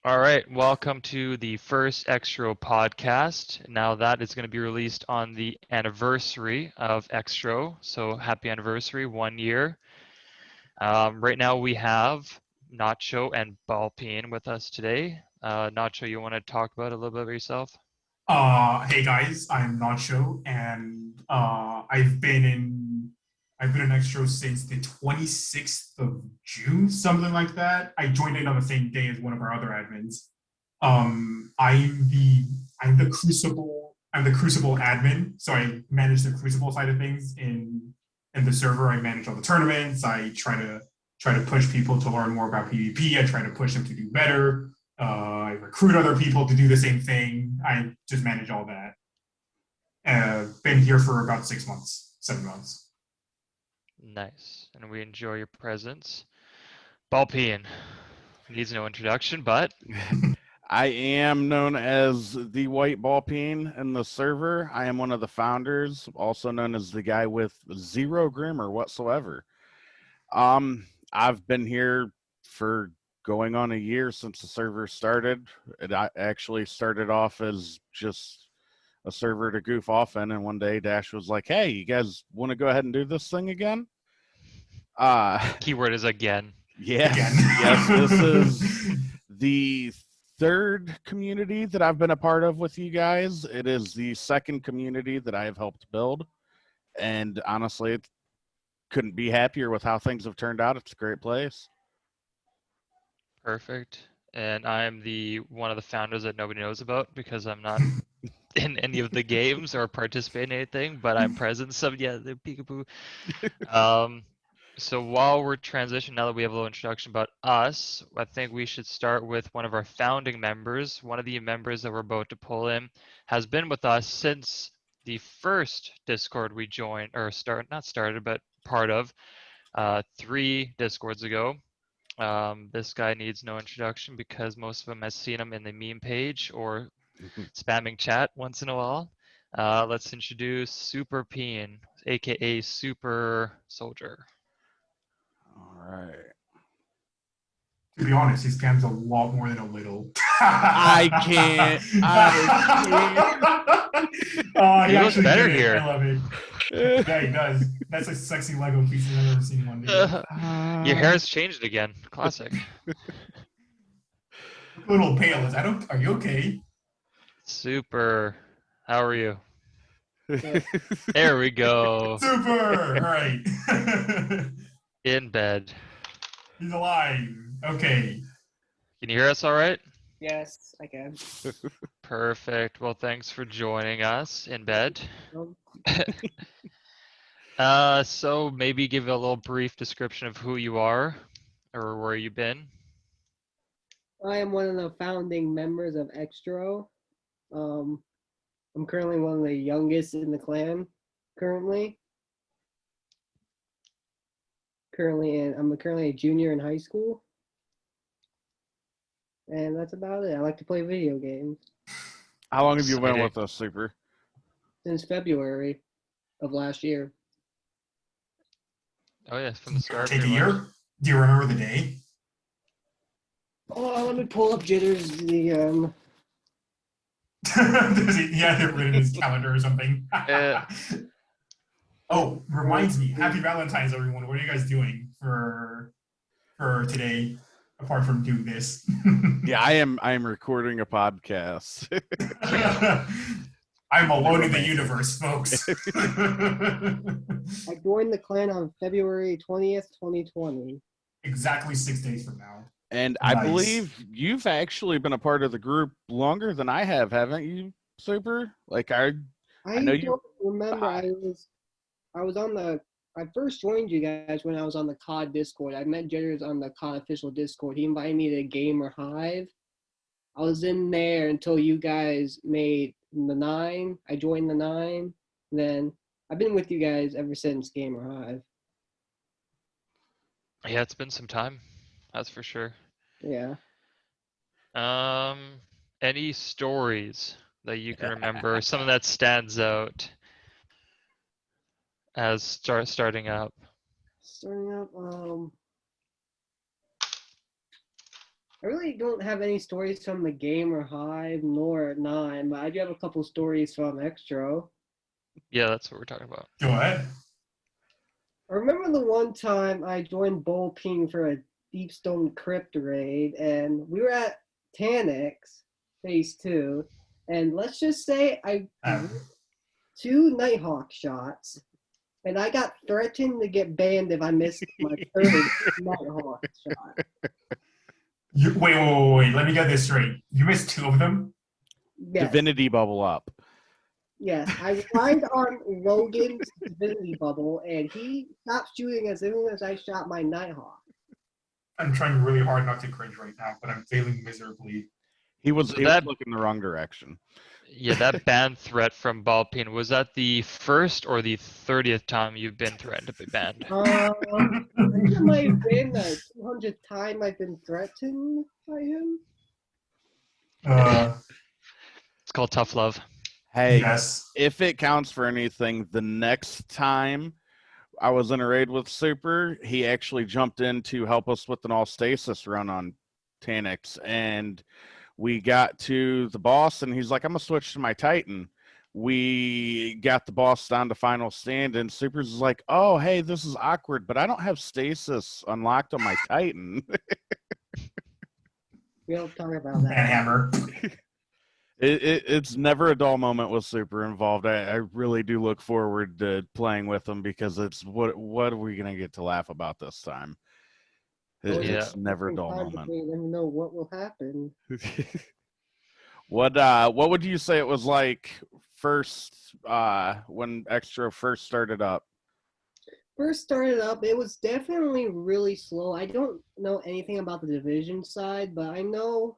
All right, welcome to the first XTRO podcast. Now that is going to be released on the anniversary of XTRO, so happy anniversary, 1 year. Right now we have Nacho and Balpine with us today. Nacho, you want to talk about a little bit of yourself? Hey guys, I'm Nacho, and I've been in Extro since the 26th of June, something like that. I joined in on the same day as one of our other admins. I'm the Crucible admin, so I manage the Crucible side of things in the server. I manage all the tournaments. I try to push people to learn more about PvP. I try to push them to do better. I recruit other people to do the same thing. I just manage all that. Been here for about 6 months, 7 months. Nice, and we enjoy your presence. Balpine needs no introduction, but I am known as the White Ball Peen in the server. I am one of the founders, also known as the guy with zero grammar whatsoever. I've been here for going on a year since the server started. It actually started off as just a server to goof off in, and one day Dash was like, "Hey, you guys want to go ahead and do this thing again?" keyword is again. Yes, Again. yes, this is the third community that I've been a part of with you guys. It is the second community that I have helped build, and honestly, it couldn't be happier with how things have turned out. It's a great place. Perfect. And I'm the one of the founders that nobody knows about because I'm not in any of the games or participate in anything, but I'm present. So yeah, the peekaboo. Um, so while we're transitioning, now that we have a little introduction about us, I think we should start with one of our founding members. One of the members that we're about to pull in has been with us since the first Discord we joined, or not started, but part of, 3 Discords ago. This guy needs no introduction because most of them has seen him in the meme page or spamming chat once in a while. Let's introduce Super Peen, aka Super Soldier. All right. To be honest, he scams a lot more than a little. I can't. Oh, He looks better did it. here. I love it. Yeah, he does. That's a sexy Lego piece I've ever seen one day. Your hair has changed again. Classic. A little pale. Are you okay? Super. How are you? There we go. Super. All right. In bed. He's alive. Okay. Can you hear us all right? Yes, I can. Perfect. Well, thanks for joining us in bed. Um, So maybe give a little brief description of who you are or where you've been. I am one of the founding members of XTRO. Um, I'm currently one of the youngest in the clan. Currently, I'm currently a junior in high school, and that's about it. I like to play video games How long have you been Exciting. with us, Super? since February of last year. Oh yeah, from the start. Take a pretty much. year. Do you remember the day? Oh, let me pull up Jitters. He had it written in his calendar or something. Yeah. Oh, reminds me. Happy Valentine's, everyone. What are you guys doing for today, apart from doing this? Yeah, I am recording a podcast. I'm alone in the universe, folks. I joined the clan on February 20th, 2020. Exactly 6 days from now. And I Nice. believe you've actually been a part of the group longer than I have, haven't you, Super? Like I know don't you. remember. I was on the. I first joined you guys when I was on the COD Discord. I met Jitters on the COD official Discord. He invited me to Gamer Hive. I was in there until you guys made the 9. I joined the 9. Then I've been with you guys ever since Gamer Hive. Yeah, it's been some time. That's for sure. Yeah. Any stories that you can remember, something that stands out as starting up? Starting up. I really don't have any stories from the game or Hive nor Nine, but I do have a couple stories from XTRO. Yeah, that's what we're talking about. Go ahead. I remember the one time I joined Bull Ping for a Deepstone Crypt raid, and we were at Tanix Phase 2, and let's just say I Um, 2 Nighthawk shots, and I got threatened to get banned if I missed my third Nighthawk shot. wait. Let me get this straight. You missed 2 of them? Yes, Divinity bubble up. yes. I relied on Logan's Divinity Bubble, and he stopped shooting as soon as I shot my Nighthawk. I'm trying really hard not to cringe right now, but I'm failing miserably. He was So that- looking the wrong direction. Yeah, that ban threat from Ballpeen, was that the first or the 30th time you've been threatened to be banned? I think it might have been the 200th time I've been threatened by him. It's called tough love. Hey, Yes. if it counts for anything, the next time I was in a raid with Super, he actually jumped in to help us with an all stasis run on Tanix, and we got to the boss, and he's like, I'm gonna switch to my Titan. We got the boss down to final stand, and Super's is like, oh, hey, this is awkward, but I don't have stasis unlocked on my Titan. We don't talk about that. And Hammer. It's never a dull moment with Super involved. I really do look forward to playing with him because it's what are we gonna get to laugh about this time? It's never a dull moment. We never know what will happen. What would you say it was like first when XTRO first started up? First started up, it was definitely really slow. I don't know anything about the division side, but I know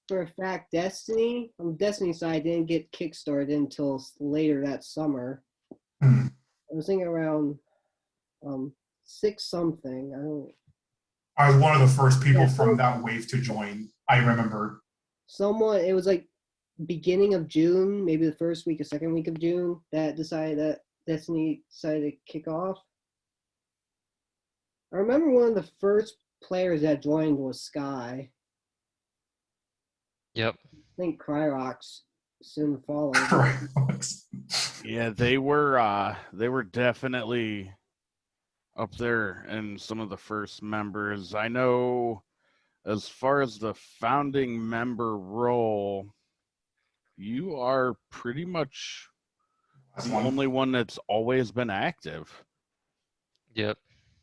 for a fact Destiny, on the Destiny side, didn't get kickstarted until later that summer. Hmm. I was thinking around 6 something. I was one of the first people Yeah, from that wave to join. I remember. It was like beginning of June, maybe the first week or second week of June, that Destiny decided to kick off. I remember one of the first players that joined was Sky. Yep. I think Cryox soon followed. Yeah, they were definitely up there in some of the first members. I know as far as the founding member role, you are pretty much the only one that's always been active. Yep.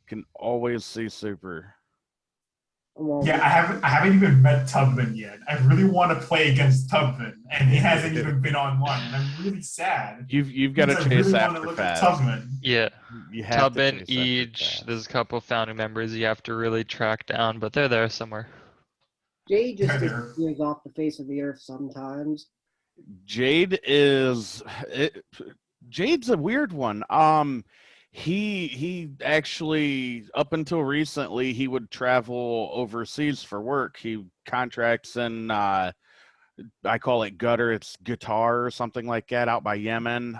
Can always see Super. Yeah, I haven't even met Tubman yet. I really want to play against Tubman, and he hasn't even been online, and I'm really sad. You've got to Because chase I really want after to look at Faz. Tubman. Yeah. You have to Tubman, chase after Eej, Faz. there's a couple founding members you have to really track down, but they're there somewhere. Jay just Yeah, they're- disappears off the face of the earth sometimes. Jade's a weird one. He actually, up until recently, he would travel overseas for work. He contracts in I call it gutter, it's guitar or something like that, out by Yemen.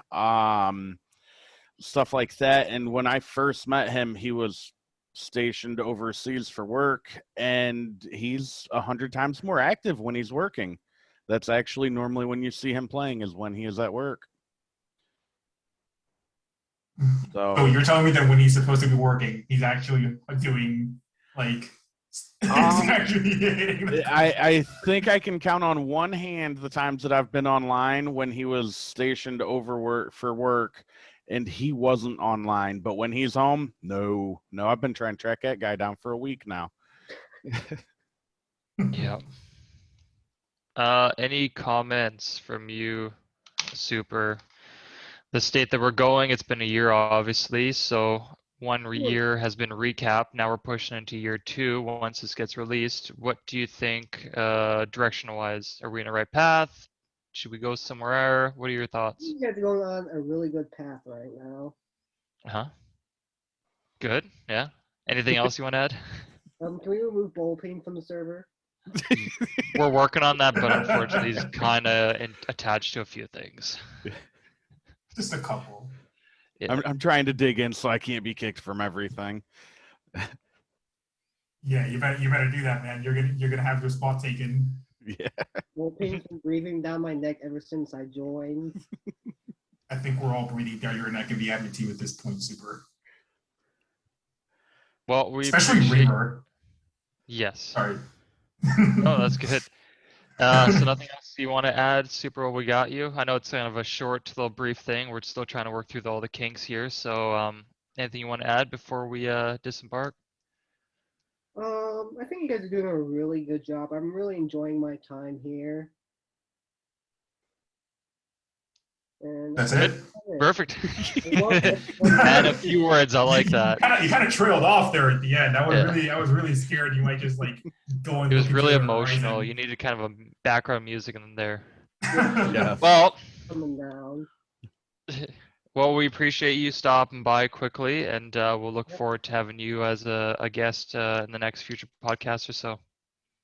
Stuff like that. And when I first met him, he was stationed overseas for work, and he's 100 times more active when he's working. That's actually normally when you see him playing is when he is at work. So you're telling me that when he's supposed to be working, he's actually doing like he's actually hitting the- I think I can count on one hand the times that I've been online when he was stationed over for work and he wasn't online. But when he's home, no, I've been trying to track that guy down for a week now. Yeah. Any comments from you, Super? The state that we're going, it's been a year, obviously. So one year has been recapped. Now we're pushing into year 2 once this gets released. What do you think, direction-wise? Are we in the right path? Should we go somewhere? What are your thoughts? You guys are going on a really good path right now. Uh-huh. Good. Yeah. Anything else you want to add? Can we remove Bullping from the server? We're working on that, but unfortunately, he's kind of attached to a few things. Just a couple. Yeah. I'm trying to dig in so I can't be kicked from everything. Yeah, you better do that, man. You're gonna have your spot taken. Yeah. More pain's been breathing down my neck ever since I joined. I think we're all breathing down your neck in the admin team at this point, Super. Well, we Especially appreciate. Reaver. Yes. Sorry. No, that's good. So nothing else you want to add, Super? What we got you? I know it's kind of a short, little brief thing. We're still trying to work through all the kinks here. So, anything you want to add before we disembark? I think you guys are doing a really good job. I'm really enjoying my time here. And That's Good. it. Perfect. Well, And a few words. I like that. You kind of trailed off there at the end. Yeah. I was really scared you might just like go and It look was into really the emotional. horizon. You needed kind of a background music in there. Yeah. Well, coming down. well, we appreciate you stopping by quickly, and we'll look forward to having you as a guest in the next future podcast or so.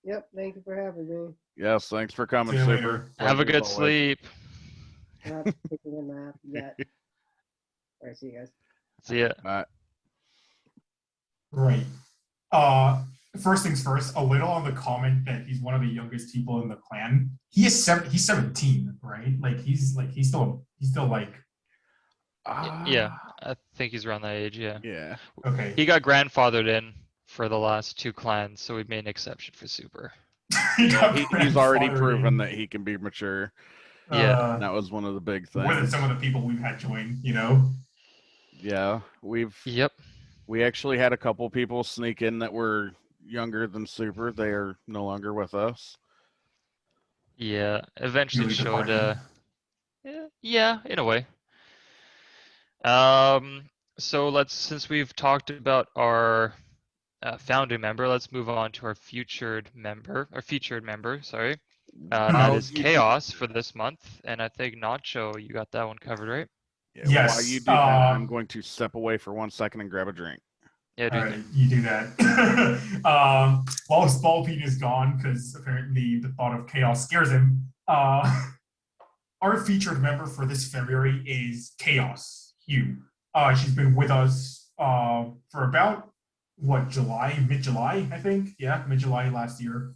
Yep, thank you for having me. Yes. Thanks for coming, See you Super. later. Have a Pleasure as good always. sleep. Not taking a nap yet. All right, see you guys. See ya. Bye. Right. First things first, a little on the comment that he's one of the youngest people in the clan. He's 17, right? He's still like Yeah, I think he's around that age. Yeah. Yeah. okay. He got grandfathered in for the last two clans, so we made an exception for Super. He's already grandfathered proven in. that he can be mature. Yeah. And that was one of the big More than things. some of the people we've had join, you know. Yeah, Yep. we actually had a couple people sneak in that were younger than Super. They are no longer with us. Yeah. Eventually Really showed. departed. Yeah, in a way. So since we've talked about our founding member, let's move on to our featured member. Sorry. That While is you do, Chaos for this month, and I think Nacho, you got that one covered, right? yeah, while you Yes. do that, I'm going to step away for 1 second and grab a drink. Yeah, do All you right, think? you do that. While Spalpeen is gone, because apparently the thought of chaos scares him, our featured member for this February is Chaos Hugh. She's been with us for about mid-July, I think. Yeah, mid-July last year.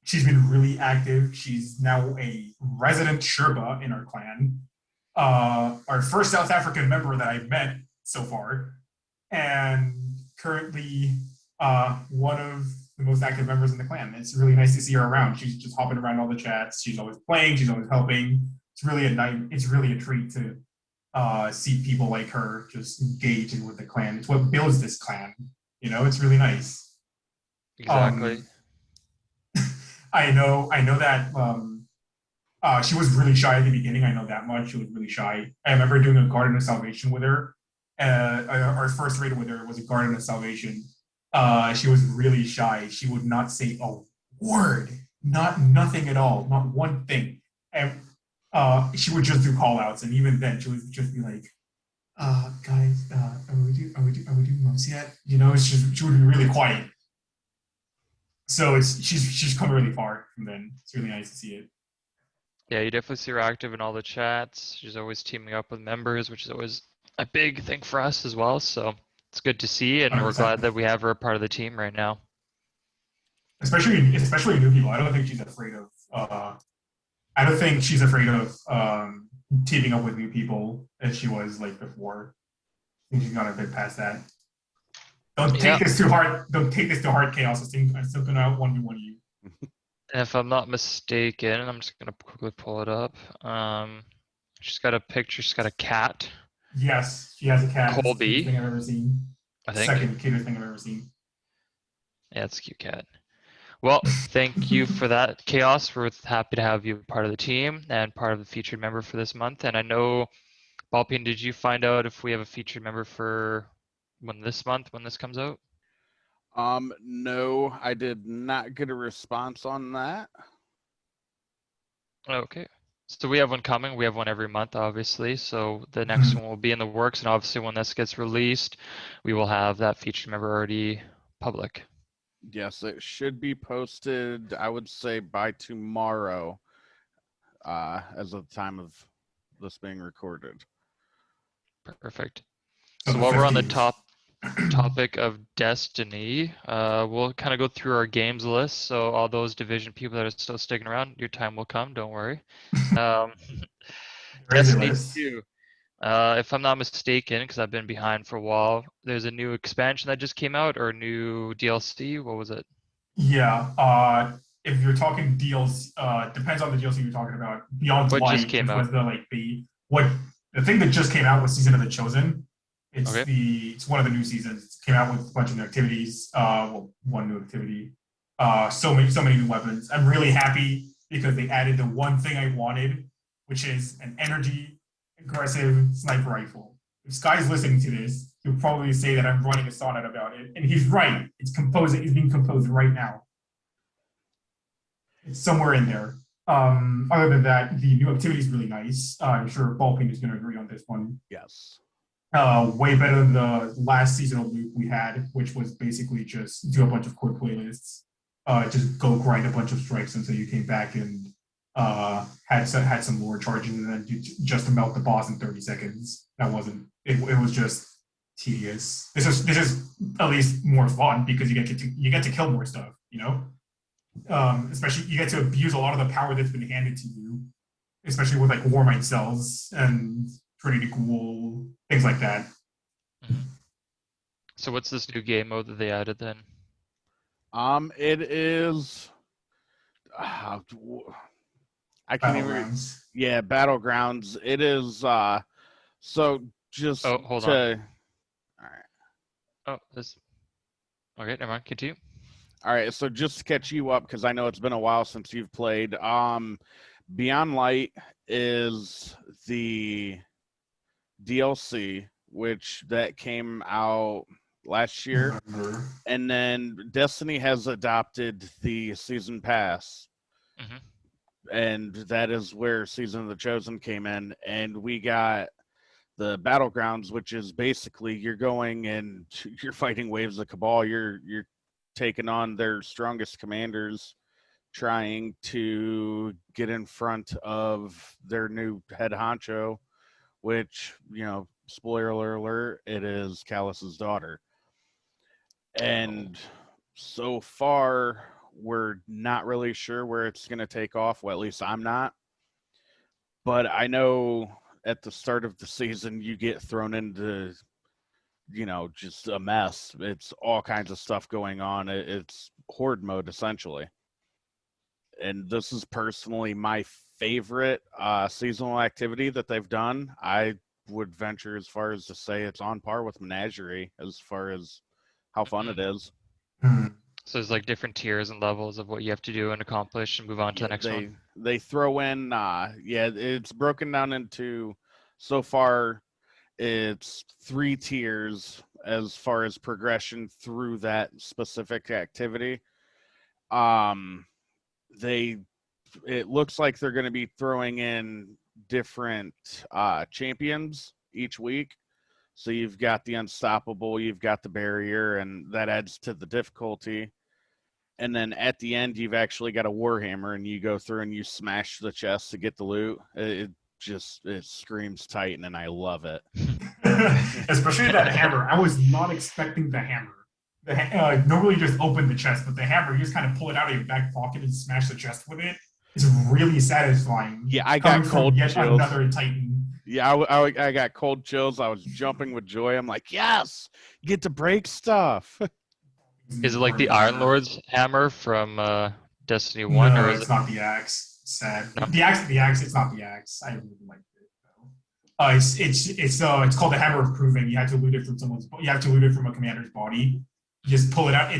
She's been really active. She's now a resident Sherpa in our clan. Our first South African member that I've met so far, and currently one of the most active members in the clan. It's really nice to see her around. She's just hopping around all the chats. She's always playing. She's always helping. It's really a treat to see people like her just engaging with the clan. It's what builds this clan. You know, it's really nice. Exactly. I know that she was really shy at the beginning. I know that much. She was really shy. I remember doing a Garden of Salvation with her. Our first raid with her was a Garden of Salvation. She was really shy. She would not say a word, nothing at all, not one thing. And she would just do call outs, and even then, she would just be like, "Guys, are we doing most yet?" You know, she would be really quiet. So she's come really far from then. It's really nice to see it. Yeah, you definitely see her active in all the chats. She's always teaming up with members, which is always a big thing for us as well. So it's good to see, and we're 100%. glad that we have her a part of the team right now. Especially new people. I don't think she's afraid of. I don't think she's afraid of teaming up with new people as she was like before. I think she's gone a bit past that. Don't take this too hard. Don't take this too hard, Chaos. I'm still gonna out 1v1 you. And if I'm not mistaken, I'm just gonna quickly pull it up. She's got a picture. She's got a cat. Yes, she has a cat. It's the Colby, cutest thing I've ever seen. I think. Second cutest thing I've ever seen. Yeah, it's a cute cat. Well, thank you for that, Chaos. We're happy to have you part of the team and part of the featured member for this month. And I know, Balpine, did you find out if we have a featured member for when this comes out? No, I did not get a response on that. Okay. So we have one coming. We have one every month, obviously. So the next one will be in the works. And obviously, when this gets released, we will have that featured member already public. Yes, it should be posted, I would say, by tomorrow, as of the time of this being recorded. Perfect. So So the while we're on the 15th. top, topic of Destiny, we'll kind of go through our games list. So all those division people that are still sticking around, your time will come. Don't worry. Um, There is a Destiny list. 2. If I'm not mistaken, because I've been behind for a while, there's a new expansion that just came out or new DLC. What was it? Yeah. If you're talking deals, depends on the DLC you're talking about. Beyond What just Light, came which out? was the thing that just came out was Season of the Chosen. Okay. It's one of the new seasons. It came out with a bunch of new activities. Well, one new activity. So many new weapons. I'm really happy because they added the one thing I wanted, which is an energy aggressive sniper rifle. If Sky's listening to this, he'll probably say that I'm running a sonnet about it, and he's right. It's being composed right now. It's somewhere in there. Other than that, the new activity is really nice. I'm sure Ballpeen is going to agree on this one. Yes. Way better than the last seasonal loop we had, which was basically just do a bunch of core playlists, just go grind a bunch of strikes until you came back and had some lore charges, and then just to melt the boss in 30 seconds. That wasn't it. It was just tedious. This is at least more fun because you get to kill more stuff. You know, especially you get to abuse a lot of the power that's been handed to you, especially with like Warmind cells and Trinity Ghoul, things like that. Mhm. So what's this new game mode that they added then? It is. I can't even. Battlegrounds. Yeah, Battlegrounds. It is. So just Oh, hold to. on. All right. Oh, this. Okay, never mind. Continue. All right. So just to catch you up, because I know it's been a while since you've played. Beyond Light is the DLC, which that came out last year, and then Destiny has adopted the season pass, Mhm. and that is where Season of the Chosen came in, and we got the Battlegrounds, which is basically you're going and you're fighting waves of Cabal. You're taking on their strongest commanders, trying to get in front of their new head honcho, which, spoiler alert, it is Callus's daughter. And so far, we're not really sure where it's going to take off. Well, at least I'm not. But I know at the start of the season, you get thrown into, just a mess. It's all kinds of stuff going on. It's horde mode, essentially. And this is personally my favorite seasonal activity that they've done. I would venture as far as to say it's on par with Menagerie as far as how fun it is. So there's like different tiers and levels of what you have to do and accomplish and move on to the next one. They throw in it's broken down into, so far it's 3 tiers as far as progression through that specific activity. It looks like they're going to be throwing in different champions each week. So you've got the unstoppable, you've got the barrier, and that adds to the difficulty. And then at the end, you've actually got a warhammer, and you go through and you smash the chest to get the loot. It screams Titan, and I love it. Especially that hammer. I was not expecting the hammer. Normally you just open the chest, but the hammer, you just kind of pull it out of your back pocket and smash the chest with it. It's really satisfying. Yeah, I got cold chills. Another Titan. Yeah, I got cold chills. I was jumping with joy. I'm like, yes, get to break stuff. Is it like the Iron Lord's hammer from Destiny 1? No, or is it's it... not the axe. Sad. No? The axe. It's not the axe. I really like it. It's called the Hammer of Proving. You have to loot it from You have to loot it from a commander's body. You just pull it out.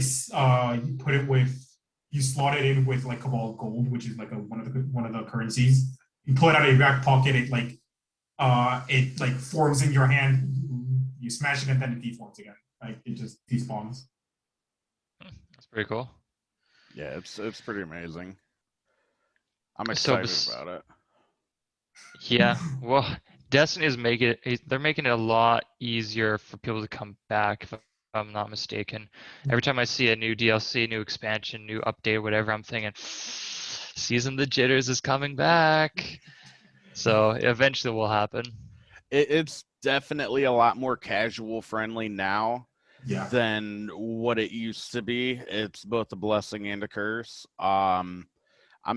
You slot it in with like Cabal Gold, which is like one of the currencies. You pull it out of your back pocket. It forms in your hand. You smash it and then it deforms again. Like it just despawns. That's pretty cool. Yeah, it's pretty amazing. I'm excited about it. Yeah, well, Destiny is they're making it a lot easier for people to come back, if I'm not mistaken. Every time I see a new DLC, new expansion, new update, whatever, I'm thinking, Season of the Jitters is coming back. So eventually will happen. It's definitely a lot more casual friendly now. than what it used to be. It's both a blessing and a curse. I'm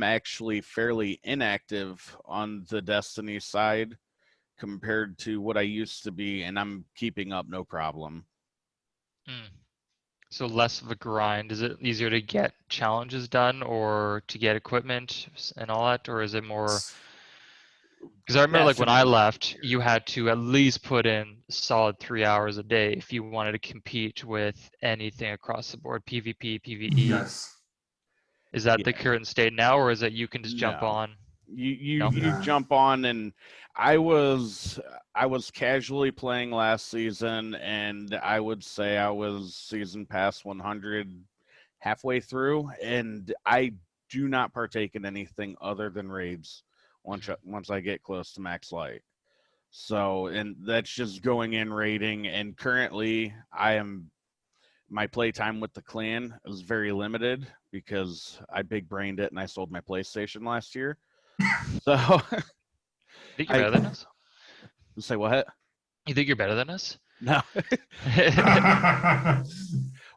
actually fairly inactive on the Destiny side compared to what I used to be, and I'm keeping up no problem. So less of a grind. Is it easier to get challenges done or to get equipment and all that, or is it more? Because I remember, like when I Definitely left, easier. you had to at least put in a solid 3 hours a day if you wanted to compete with anything across the board, PvP, PvE. Yes. Is that the Yeah. current state now, or is it you can just jump No. on? You No? you jump on, and I was casually playing last season, and I would say I was season pass 100 halfway through, and I do not partake in anything other than raids once I get close to max light. So, and that's just going in raiding, and currently my playtime with the clan is very limited because I big brained it and I sold my PlayStation last year. So Think you're better than us? say what? You think you're better than us? No.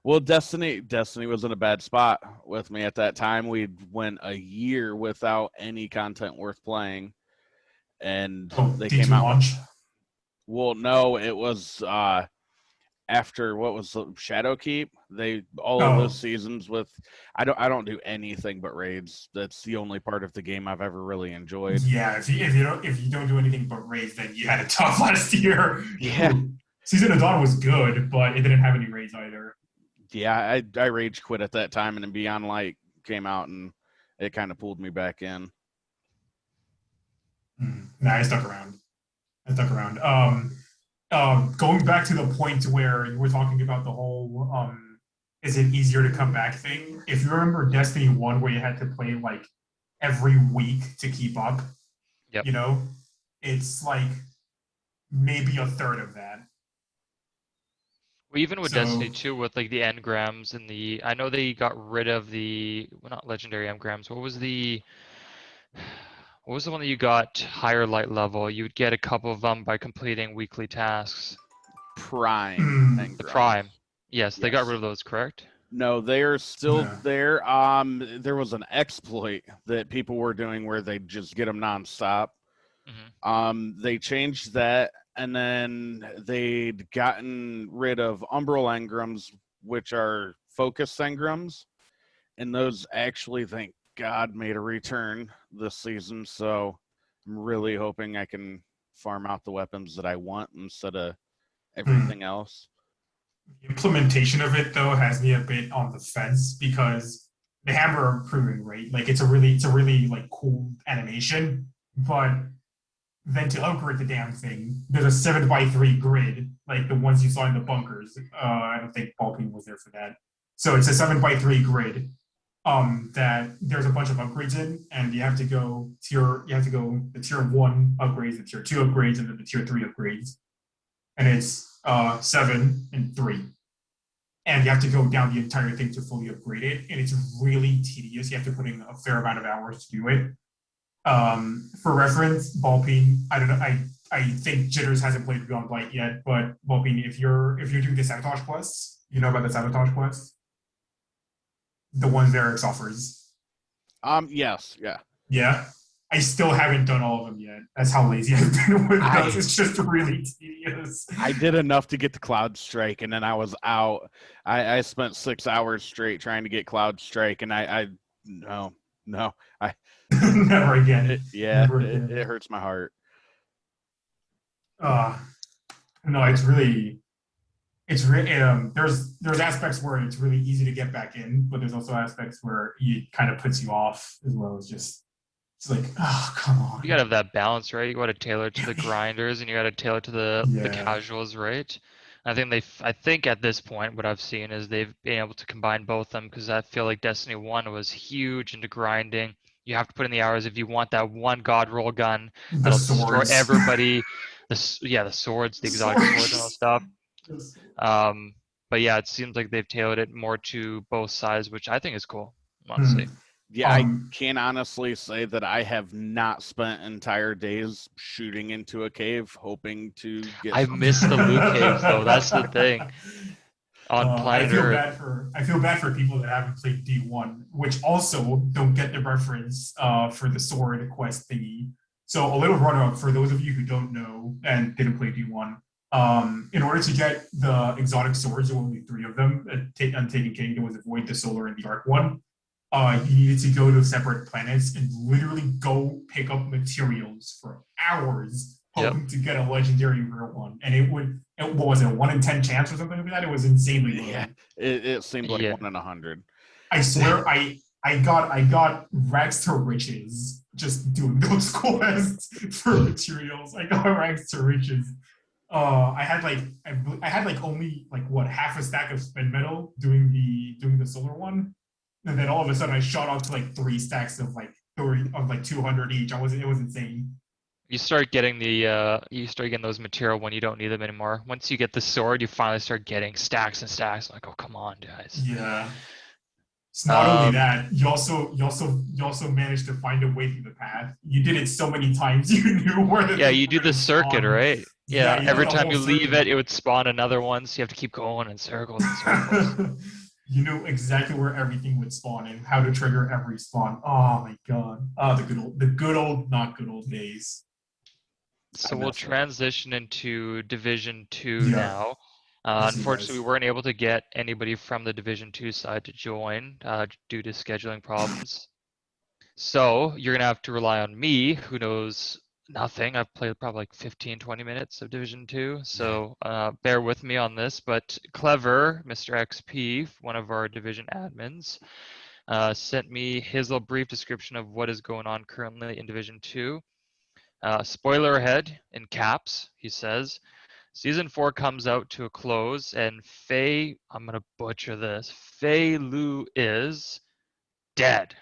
Well, Destiny was in a bad spot with me at that time. We went a year without any content worth playing, and they D2 came out launch. Well, no, it was after what was Shadowkeep. All of those seasons with I don't do anything but raids. That's the only part of the game I've ever really enjoyed. Yeah, if you don't do anything but raids, then you had it tough last year. Yeah. Season of Dawn was good, but it didn't have any raids either. Yeah, I rage quit at that time, and then Beyond Light came out, and it kind of pulled me back in. Nah, I stuck around. Going back to the point where you were talking about the whole is it easier to come back thing? If you remember Destiny 1 where you had to play like every week to keep up, Yep. you know, it's like maybe a third of that. Well, even with Destiny 2, with like the engrams and I know they got rid of not legendary engrams. What was the one that you got higher light level? You would get a couple of them by completing weekly tasks. Prime. The Prime. Yes, they got rid of those, correct? No, they are still there. There was an exploit that people were doing where they just get them nonstop. They changed that, and then they'd gotten rid of Umbral engrams, which are focus engrams, and those actually, thank God, made a return this season. So I'm really hoping I can farm out the weapons that I want instead of everything else. The implementation of it though has me a bit on the fence because the hammer improving, right? Like it's a really like cool animation, but then to upgrade the damn thing, there's a 7x3 grid, like the ones you saw in the bunkers. I don't think Ballpeen was there for that. So it's a 7x3 grid that there's a bunch of upgrades in, and you have to go the tier 1 upgrades, the tier 2 upgrades, and then the tier 3 upgrades. And it's 7 and 3. And you have to go down the entire thing to fully upgrade it. And it's really tedious. You have to put in a fair amount of hours to do it. For reference, Ballpeen, I don't know, I think Jitters hasn't played Beyond Light yet, but Ballpeen, if you're doing the sabotage quests, you know about the sabotage quests? The ones Eric's offers. Yes, yeah. Yeah. I still haven't done all of them yet. That's how lazy I've been with those. It's just really tedious. I did enough to get the Cloud Strike, and then I was out. I spent 6 hours straight trying to get Cloud Strike, and no. Never again. It hurts my heart. No, it's really there's aspects where it's really easy to get back in, but there's also aspects where it kind of puts you off as well as just it's like, oh, come on. You gotta have that balance, right? You gotta tailor it to the grinders, and you gotta tailor it to the casuals, right? I think at this point, what I've seen is they've been able to combine both of them, because I feel like Destiny 1 was huge into grinding. You have to put in the hours if you want that one god roll gun that'll destroy everybody. The swords, the exotic swords and all stuff. But yeah, it seems like they've tailored it more to both sides, which I think is cool, honestly. Yeah, I can honestly say that I have not spent entire days shooting into a cave hoping to get. I've missed the loot caves though. That's the thing. On I planet feel Earth. bad for people that haven't played D1, which also don't get the reference for the sword quest thingy. So a little run up for those of you who don't know and didn't play D1. In order to get the exotic swords, there were only three of them. Taken King, there was the Void, the Solar, and the Arc one. You needed to go to separate planets and literally go pick up materials for hours, Yep. hoping to get a legendary rare one. And what was it, a 1 in 10 chance or something like that? It was insanely low. Yeah, it seemed like Yeah. 1 in 100. I swear, I got rags to riches just doing those quests for materials. I got rags to riches. I had only like what, half a stack of spin metal doing the solar one, and then all of a sudden I shot up to like 3 stacks of like 200 each. It was insane. You start getting those material when you don't need them anymore. Once you get the sword, you finally start getting stacks and stacks. Like, oh, come on, guys. Yeah. It's not only that, you also managed to find a way through the path. You did it so many times you knew where the Yeah, you do the circuit, right? Yeah, you every did a time whole you leave circuit. it would spawn another one, so you have to keep going in circles and circles. You knew exactly where everything would spawn and how to trigger every spawn. Oh my god. Oh, the good old not good old days. So I we'll miss it. transition into Division 2 Yeah. now. Let's see, Unfortunately, guys. we weren't able to get anybody from the Division 2 side to join due to scheduling problems. So you're going to have to rely on me, who knows nothing. I've played probably like 15, 20 minutes of Division 2, so bear with me on this. But Clever, Mr. XP, one of our Division admins, sent me his little brief description of what is going on currently in Division 2. Spoiler ahead, in caps, he says, Season 4 comes out to a close, and I'm going to butcher this, Fei Lu is dead.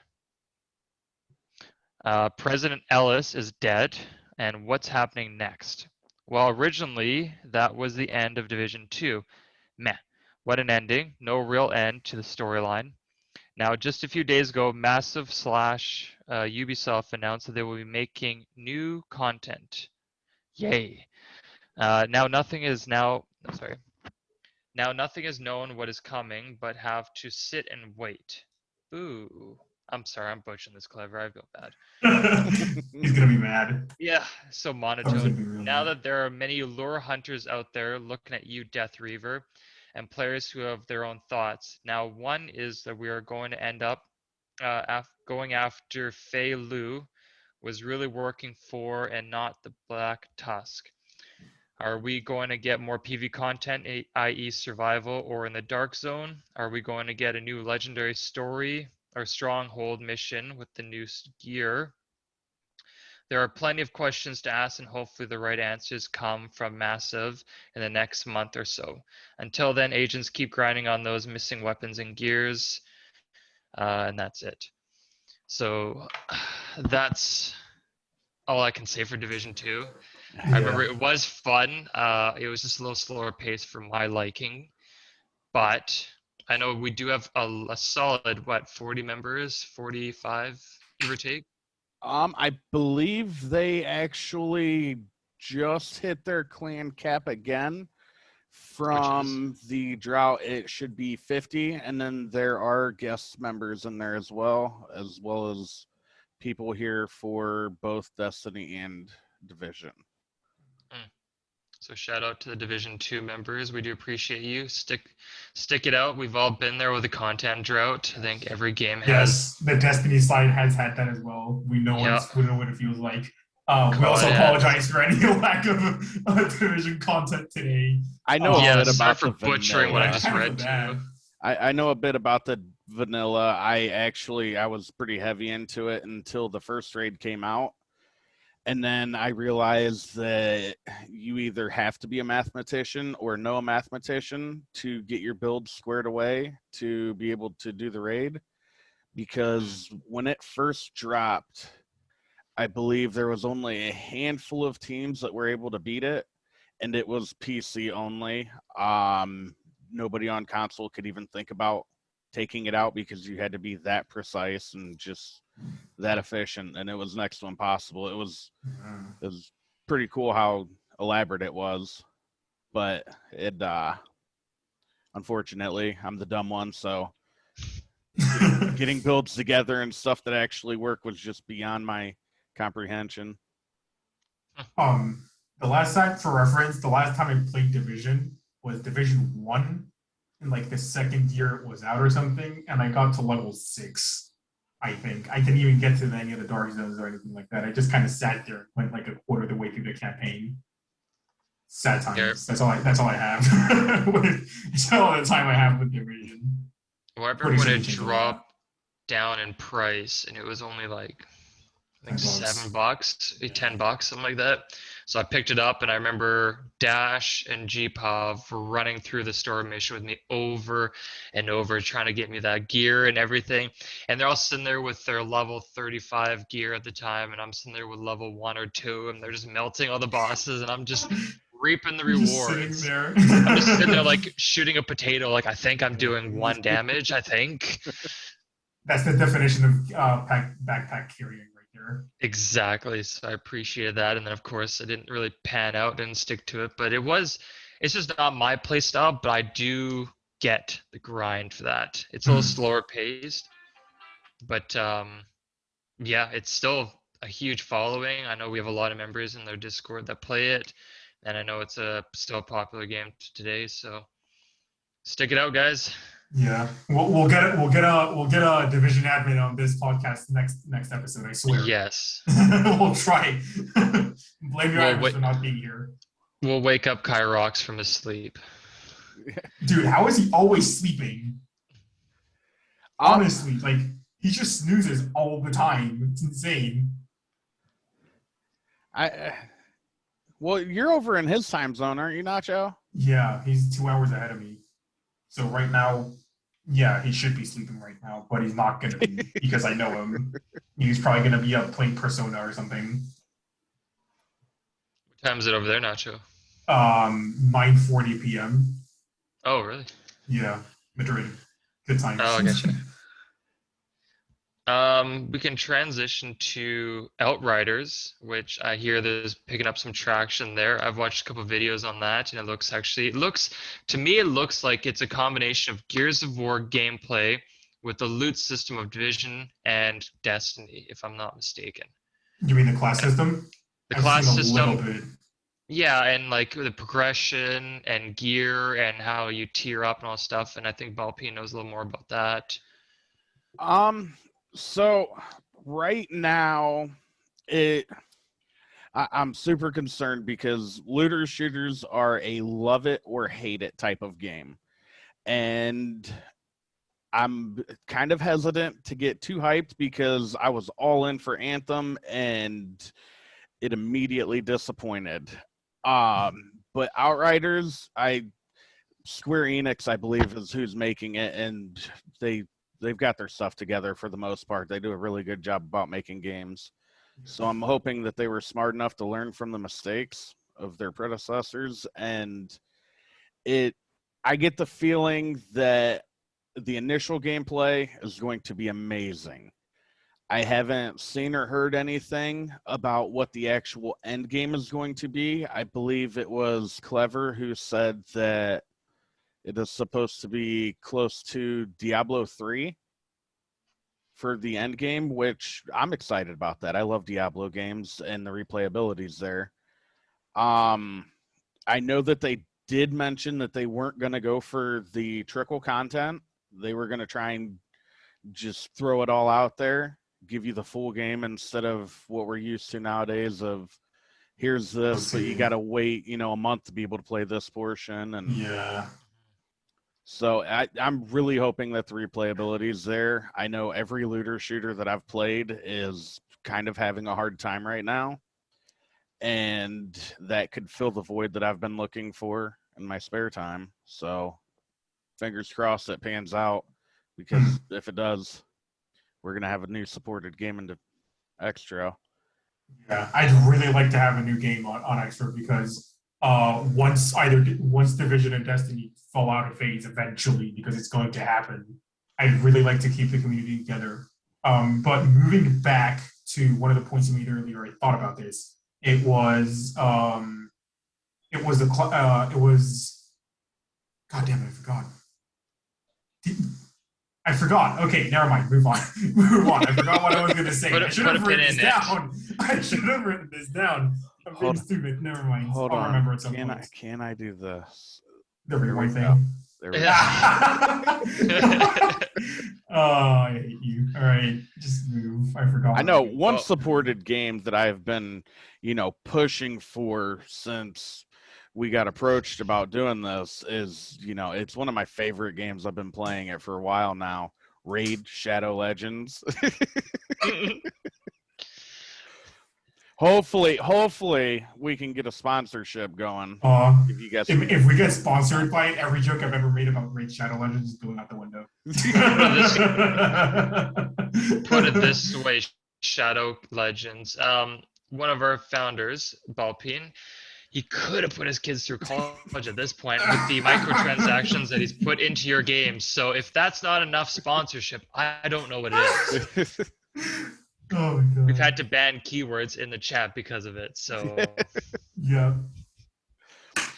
President Ellis is dead, and what's happening next? Well, originally, that was the end of Division 2. Meh. What an ending. No real end to the storyline. Now, just a few days ago, Massive slash Ubisoft announced that they will be making new content. Yay. Now nothing is known what is coming, but have to sit and wait. Ooh. I'm sorry, I'm butchering this, Clever. I feel bad. He's gonna be mad. Yeah, so Clever's gonna monotone. be real Now mad. that there are many lure hunters out there looking at you, Death Reaver, and players who have their own thoughts. Now, one is that we are going to end up going after Fei Lu, was really working for, and not the Black Tusk. Are we going to get more PV content, i.e. survival, or in the Dark Zone? Are we going to get a new legendary story or stronghold mission with the new gear? There are plenty of questions to ask, and hopefully the right answers come from Massive in the next month or so. Until then, agents keep grinding on those missing weapons and gears, and that's it. So that's all I can say for Division 2. I remember it was fun. It was just a little slower pace for my liking, but I know we do have a solid 40 members, 45 give or take. I believe they actually just hit their clan cap again from the drought. It should be 50, and then there are guest members in there as well as people here for both Destiny and Division. So shout out to the Division 2 members. We do appreciate you. Stick it out. We've all been there with the content drought. I think every game has. Yes, the Destiny side has had that as well. We know we know what it feels like. We also apologize for any lack of Division content today. I know a bit sorry about for the butchering vanilla. what I just read too. I know a bit about the vanilla. I was pretty heavy into it until the first raid came out. And then I realized that you either have to be a mathematician or know a mathematician to get your build squared away to be able to do the raid. Because when it first dropped, I believe there was only a handful of teams that were able to beat it, and it was PC only. Nobody on console could even think about taking it out because you had to be that precise and just that efficient, and it was next to impossible. It was pretty cool how elaborate it was, but it Unfortunately, I'm the dumb one, so getting builds together and stuff that actually work was just beyond my comprehension. The last time, for reference, the last time I played Division was Division 1 in like the second year it was out or something, and I got to level 6, I think. I didn't even get to any of the dark zones or anything like that. I just kind of sat there, went like a quarter of the way through the campaign. Sad times. That's all I have. That's all the time I have with Division. Well, I remember Pretty when sure it they changed a lot. dropped down in price, and it was only like I think $10. $7, $10, something like that. So I picked it up, and I remember Dash and Gpov running through the store mission with me over and over, trying to get me that gear and everything. And they're all sitting there with their level 35 gear at the time, and I'm sitting there with level 1 or 2, and they're just melting all the bosses, and I'm just reaping the Just sitting rewards. there. I'm just sitting there like shooting a potato. Like I think I'm doing 1 damage. I think. That's the definition of backpack carrying right there. Exactly. So I appreciated that. And then of course I didn't really pan out, didn't stick to it. But it's just not my play style, but I do get the grind for that. It's a little slower paced. But yeah, it's still a huge following. I know we have a lot of members in their Discord that play it. And I know it's still a popular game today. So stick it out, guys. Yeah, we'll get it. We'll get a division admin on this podcast next episode. I swear. Yes. We'll try. Blame your Well, admins for not being here. We'll wake up Kyrox from his sleep. Dude, how is he always sleeping? Honestly, like he just snoozes all the time. It's insane. Well, you're over in his time zone, aren't you, Nacho? Yeah, he's 2 hours ahead of me. So right now, yeah, he should be sleeping right now, but he's not gonna be because I know him. He's probably gonna be up playing Persona or something. What time is it over there, Nacho? 9:40 p.m. Oh, really? Yeah, Madrid. Good times. Oh, I gotcha. We can transition to Outriders, which I hear there's picking up some traction there. I've watched a couple videos on that, and it looks to me, it looks like it's a combination of Gears of War gameplay with the loot system of Division and Destiny, if I'm not mistaken. You mean the class system? The I've class seen a system, little bit. yeah, and like the progression and gear and how you tier up and all stuff. And I think Balpine knows a little more about that. So right now, I'm super concerned because looter shooters are a love it or hate it type of game. And I'm kind of hesitant to get too hyped because I was all in for Anthem and it immediately disappointed. But Outriders, Square Enix, I believe, is who's making it, and they've got their stuff together for the most part. They do a really good job about making games. So I'm hoping that they were smart enough to learn from the mistakes of their predecessors. And I get the feeling that the initial gameplay is going to be amazing. I haven't seen or heard anything about what the actual end game is going to be. I believe it was Clever who said that it is supposed to be close to Diablo 3 for the end game, which I'm excited about that. I love Diablo games and the replayabilities there. I know that they did mention that they weren't going to go for the trickle content. They were going to try and just throw it all out there, give you the full game instead of what we're used to nowadays of here's this, but you got to wait, a month to be able to play this portion. And yeah. So I'm really hoping that the replayability is there. I know every looter shooter that I've played is kind of having a hard time right now. And that could fill the void that I've been looking for in my spare time. So fingers crossed it pans out, because if it does, we're going to have a new supported game into XTRO. Yeah, I'd really like to have a new game on XTRO because once Division and Destiny fall out of phase eventually, because it's going to happen, I'd really like to keep the community together. But moving back to one of the points you made earlier, I thought about this. It was God damn it, I forgot. I forgot. Okay, never mind. Move on. Move on. I forgot what I was going to say. Put I should a have pin written in this it. down. I should have written this down. I'm being Hold- stupid. Never mind. Hold I'll on. remember at some point. Can I do this? The There we rewind go. thing. There we go. Oh, I hate you. All right, just move. I forgot. I know already. one Well- supported game that I've been, pushing for since we got approached about doing this is, it's one of my favorite games. I've been playing it for a while now. Raid Shadow Legends. Hopefully we can get a sponsorship going. If you guys If we get sponsored by it, every joke I've ever made about Raid Shadow Legends is going out the window. Put it this way, Shadow Legends. One of our founders, Balpine, he could have put his kids through college at this point with the microtransactions that he's put into your games. So if that's not enough sponsorship, I don't know what it is. Oh my god. We've had to ban keywords in the chat because of it. So Yeah.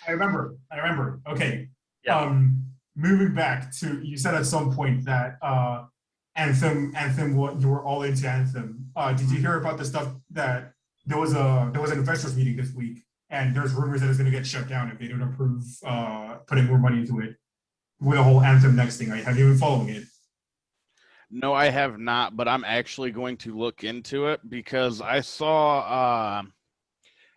I remember. Okay. yeah. Moving back to, you said at some point that Anthem, you were all into Anthem. Did you hear about the stuff that there was an investors meeting this week, and there's rumors that it's going to get shut down if they don't approve putting more money into it with the whole Anthem Next thing. Have you been following it? No, I have not, but I'm actually going to look into it because I saw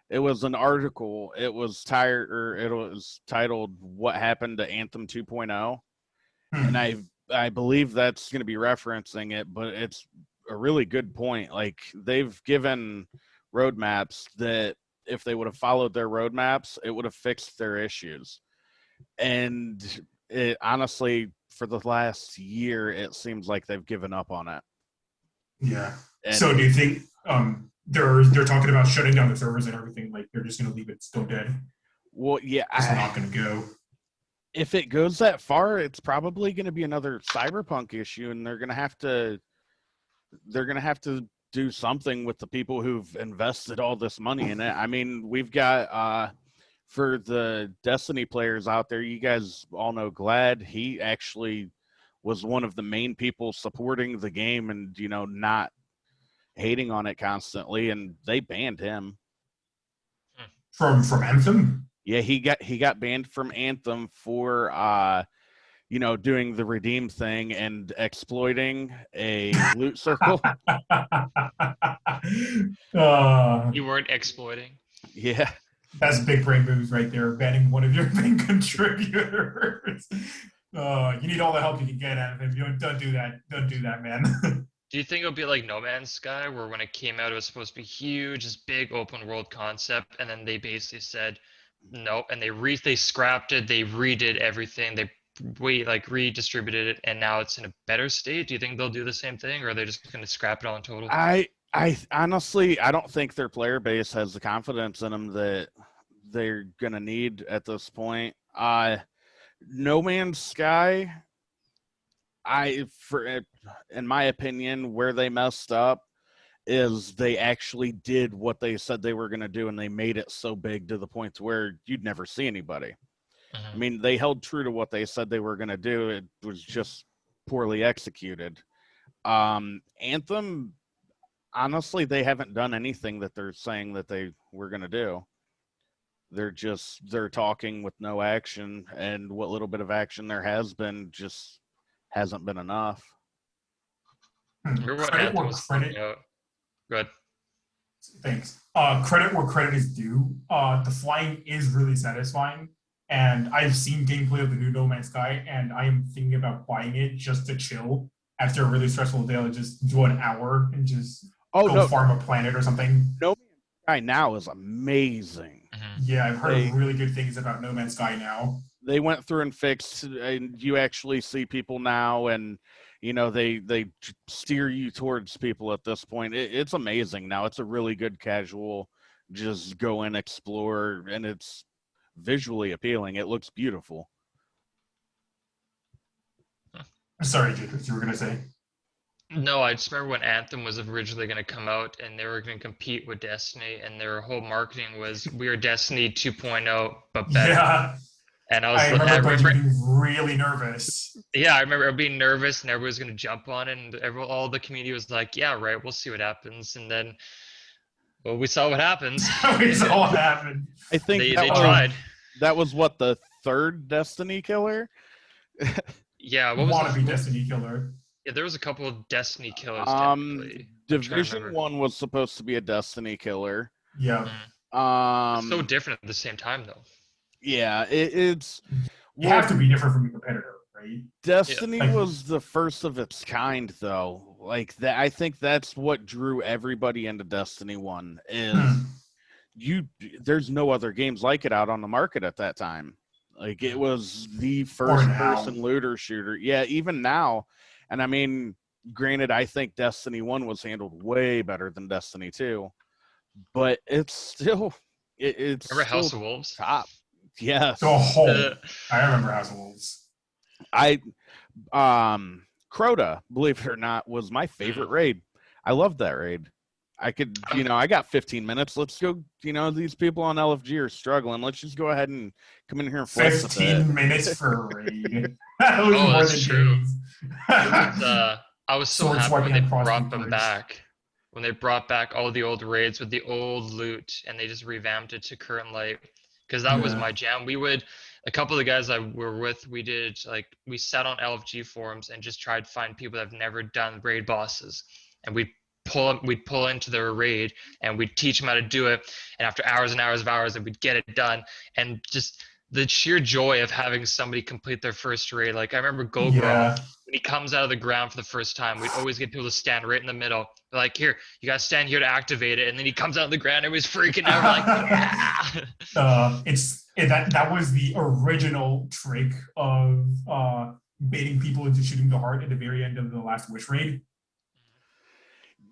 it was an article. It was titled "What Happened to Anthem 2.0," and I believe that's going to be referencing it. But it's a really good point. Like, they've given roadmaps that if they would have followed their roadmaps, it would have fixed their issues. And it honestly, for the last year, it seems like they've given up on it. Yeah. And so do you think they're talking about shutting down the servers and everything? Like, they're just going to leave it still dead? well, yeah, It's not going to go. if it goes that far, it's probably going to be another Cyberpunk issue, and they're going to have to do something with the people who've invested all this money in it. I mean, we've got for the Destiny players out there, you guys all know Glad. He actually was one of the main people supporting the game and, not hating on it constantly, and they banned him. From Anthem? Yeah, he got banned from Anthem for doing the redeem thing and exploiting a loot circle. You weren't exploiting. Yeah. That's big brain moves right there, banning one of your main contributors. You need all the help you can get out of him. Don't do that. Don't do that, man. Do you think it'll be like No Man's Sky, where when it came out, it was supposed to be huge, this big open world concept, and then they basically said no, and they scrapped it, they redid everything, they redistributed it, and now it's in a better state? Do you think they'll do the same thing, or are they just going to scrap it all in total? I honestly, I don't think their player base has the confidence in them that they're gonna need at this point. No Man's Sky, in my opinion, where they messed up is they actually did what they said they were gonna do, and they made it so big to the point to where you'd never see anybody. Mhm. I mean, they held true to what they said they were gonna do. It was just poorly executed. Anthem, honestly, they haven't done anything that they're saying that they were going to do. They're talking with no action, and what little bit of action there has been just hasn't been enough. Remember when Credit Anthem where was credit. coming out? Good. Thanks. Credit where credit is due. The flying is really satisfying, and I've seen gameplay of the new No Man's Sky, and I am thinking about buying it just to chill after a really stressful day. I'll just do an hour and just go farm a planet or something. No Man's Sky now is amazing. Mhm. Yeah, I've heard really good things about No Man's Sky now. They went through and fixed, and you actually see people now, and they steer you towards people at this point. It's amazing now. It's a really good casual, just go and explore, and it's visually appealing. It looks beautiful. Sorry, Jacob, you were gonna say. No, I just remember when Anthem was originally going to come out and they were going to compete with Destiny, and their whole marketing was we are Destiny 2.0 but better. Yeah. And I remember remember, being really nervous. yeah, I remember being nervous and everybody was going to jump on it. And all the community was like, yeah, right, we'll see what happens. And then, well, we saw what happens. We saw what happened. I think They tried. that was what, the third Destiny killer? Yeah, what was Wannabe Destiny killer. Yeah, there was a couple of Destiny killers. Technically, Division 1 was supposed to be a Destiny killer. Yeah. So different at the same time, though. Yeah, it's you have to be different from your competitor, right? Destiny Yeah. was the first of its kind, though. Like that, I think that's what drew everybody into Destiny 1. Is there's no other games like it out on the market at that time. Like it was the first person looter shooter. Yeah, even now. And I mean, granted, I think Destiny 1 was handled way better than Destiny 2, but it's still it's Remember still House of Wolves? top. Yes. I remember House of Wolves. Crota, believe it or not, was my favorite raid. I loved that raid. I could, I got 15 minutes. Let's go, these people on LFG are struggling. Let's just go ahead and come in here and flex 15 minutes for a raid. That was more that's than true. days. I was so happy when they brought them bridge. back. When they brought back all the old raids with the old loot and they just revamped it to current light. Because that was my jam. A couple of the guys I were with, we sat on LFG forums and just tried to find people that have never done raid bosses. And we'd pull into their raid and we'd teach them how to do it. And after hours and hours of hours, and we'd get it done. And just the sheer joy of having somebody complete their first raid. Like I remember Gogro, when he comes out of the ground for the first time, we'd always get people to stand right in the middle. They're like, here, you gotta stand here to activate it. And then he comes out of the ground, and everybody's freaking out. We're like, yeah. That was the original trick of baiting people into shooting the heart at the very end of the last Wish raid.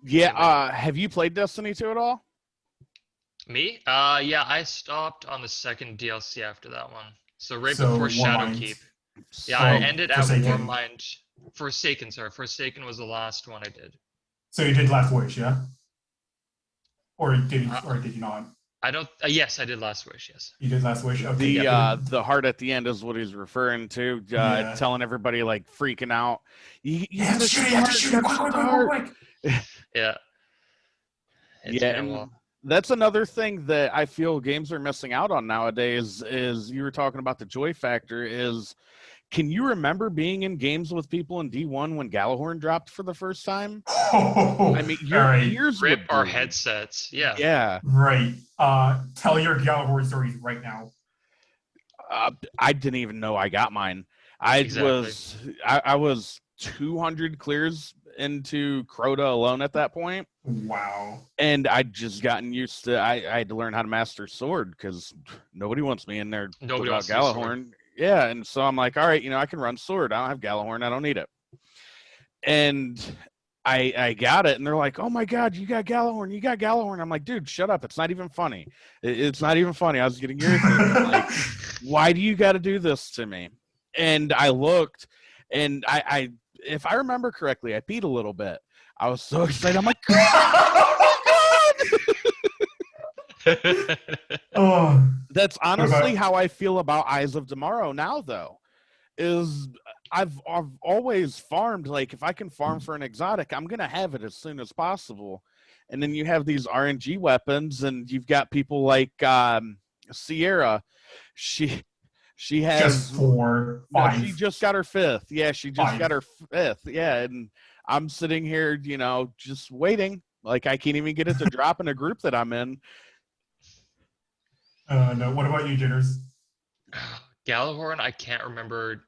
Yeah, have you played Destiny 2 at all? Me? Yeah, I stopped on the second DLC after that one. So before Shadowkeep. Yeah, I ended at Warmind. Forsaken, sorry. Forsaken was the last one I did. So you did Last Wish, yeah? Or did you not? I don't. Yes, I did Last Wish. Yes. You did Last Wish. Okay. The heart at the end is what he's referring to. Telling everybody like freaking out. You have to shoot it quick. Yeah. And that's another thing that I feel games are missing out on nowadays. Is you were talking about the joy factor. Is can you remember being in games with people in D1 when Gallahorn dropped for the first time? I mean, your ears rip our headsets. Yeah. Yeah. Right. Tell your Gallahorn stories right now. I didn't even know I got mine. I was 200 clears into Crota alone at that point. Wow. And I'd just gotten used to I had to learn how to master sword because nobody wants me in there without Gallahorn. Yeah, and so I'm like, all right, I can run sword. I don't have Gallahorn. I don't need it. And I got it, and they're like, oh my God, you got Gallahorn. You got Gallahorn. I'm like, dude, shut up. It's not even funny. It's not even funny. I was getting irritated. I'm like, why do you got to do this to me? And I looked, and I if I remember correctly, I peed a little bit. I was so excited. I'm like, oh, that's honestly how I feel about Eyes of Tomorrow now, though. Is I've always farmed, like if I can farm for an exotic, I'm gonna have it as soon as possible. And then you have these RNG weapons, and you've got people like Sierra. She has just 4, 5. No, she just got her 5th. Yeah, she just got her 5th. Yeah, and I'm sitting here, just waiting. Like I can't even get it to drop in a group that I'm in. No. What about you, Jitters? Gallahorn, I can't remember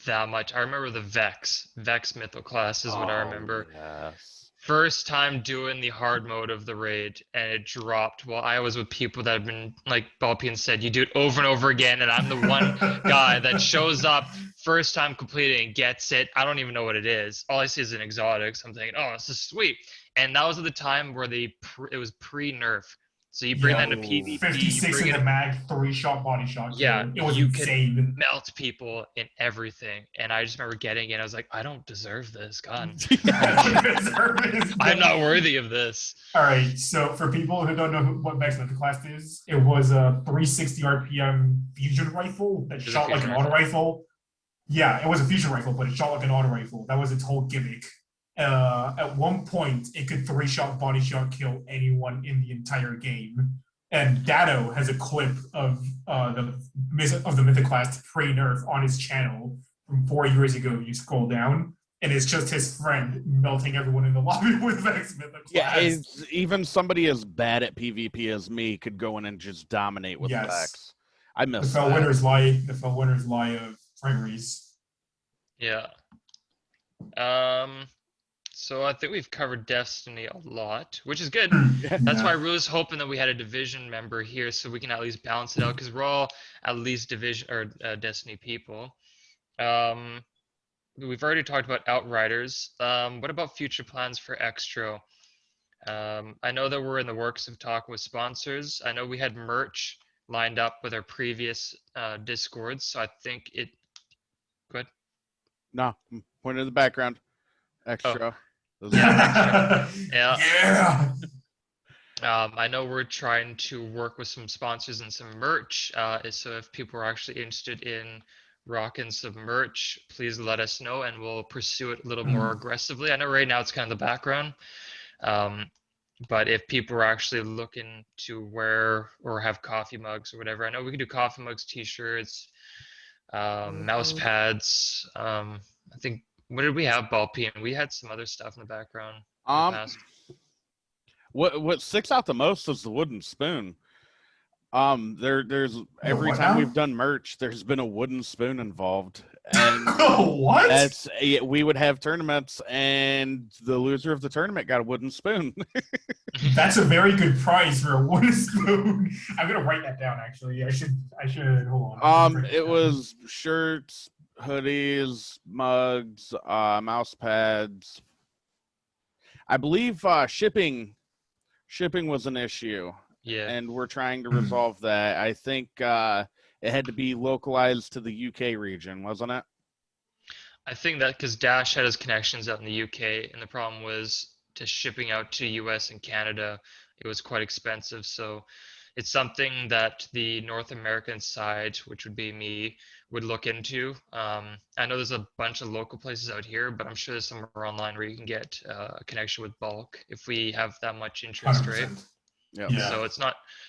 that much. I remember the Vex. Vex mythical class is what I remember. Yes. First time doing the hard mode of the raid, and it dropped while I was with people that have been, like Balpian said, you do it over and over again, and I'm the one guy that shows up first time completing, gets it. I don't even know what it is. All I see is an exotic. So I'm thinking, oh, this is sweet. And that was at the time where it was pre-nerf. So you bring that into Yo. PvP, you 56 bring in it, the mag, 3-shot body shot yeah, kill. It was you can insane. melt people in everything. And I just remember getting it. I was like, I don't deserve this gun. I'm not worthy of this. All right, so for people who don't know what Max Mythic class is, it was a 360 RPM fusion rifle that It was a shot like fusion an auto rifle. rifle. Yeah, it was a fusion rifle, but it shot like an auto rifle. That was its whole gimmick. At one point, it could 3-shot body shot kill anyone in the entire game. And Datto has a clip of the Mythic class pre-nerf on his channel from 4 years ago. You scroll down, and it's just his friend melting everyone in the lobby with Max Mythic Yeah, class. it's, even somebody as bad at PvP as me could go in and just dominate with Yes. Vex. I miss The fell that. winners lie of primaries. Yeah. So I think we've covered Destiny a lot, which is good. That's why I was hoping that we had a division member here so we can at least balance it out because we're all at least division or Destiny people. We've already talked about Outriders. What about future plans for XTRO? I know that we're in the works of talking with sponsors. I know we had merch lined up with our previous Discords, so I think it. Good. No, point in the background. Extra. Yeah, Yeah. Yeah. I know we're trying to work with some sponsors and some merch. So if people are actually interested in rocking some merch, please let us know and we'll pursue it a little more aggressively. I know right now it's kind of the background. But if people are actually looking to wear or have coffee mugs or whatever, I know we can do coffee mugs, t-shirts, mouse pads. I think, what did we have, ball peen? We had some other stuff in the background in the past. What sticks out the most is the wooden spoon. There's every what time now? we've done merch, there's been a wooden spoon involved, and What? that's we would have tournaments, and the loser of the tournament got a wooden spoon. That's a very good prize for a wooden spoon. I'm gonna write that down. Actually, I should. Hold on. It was shirts, hoodies, mugs, mouse pads. I believe shipping was an issue. Yeah. And we're trying to resolve that. I think it had to be localized to the UK region, wasn't it? I think that because Dash had his connections out in the UK, and the problem was to shipping out to US and Canada, it was quite expensive. So it's something that the North American side, which would be me, would look into. I know there's a bunch of local places out here, but I'm sure there's somewhere online where you can get a connection with bulk if we have that much interest, right? 100%. Yep. Yeah. So it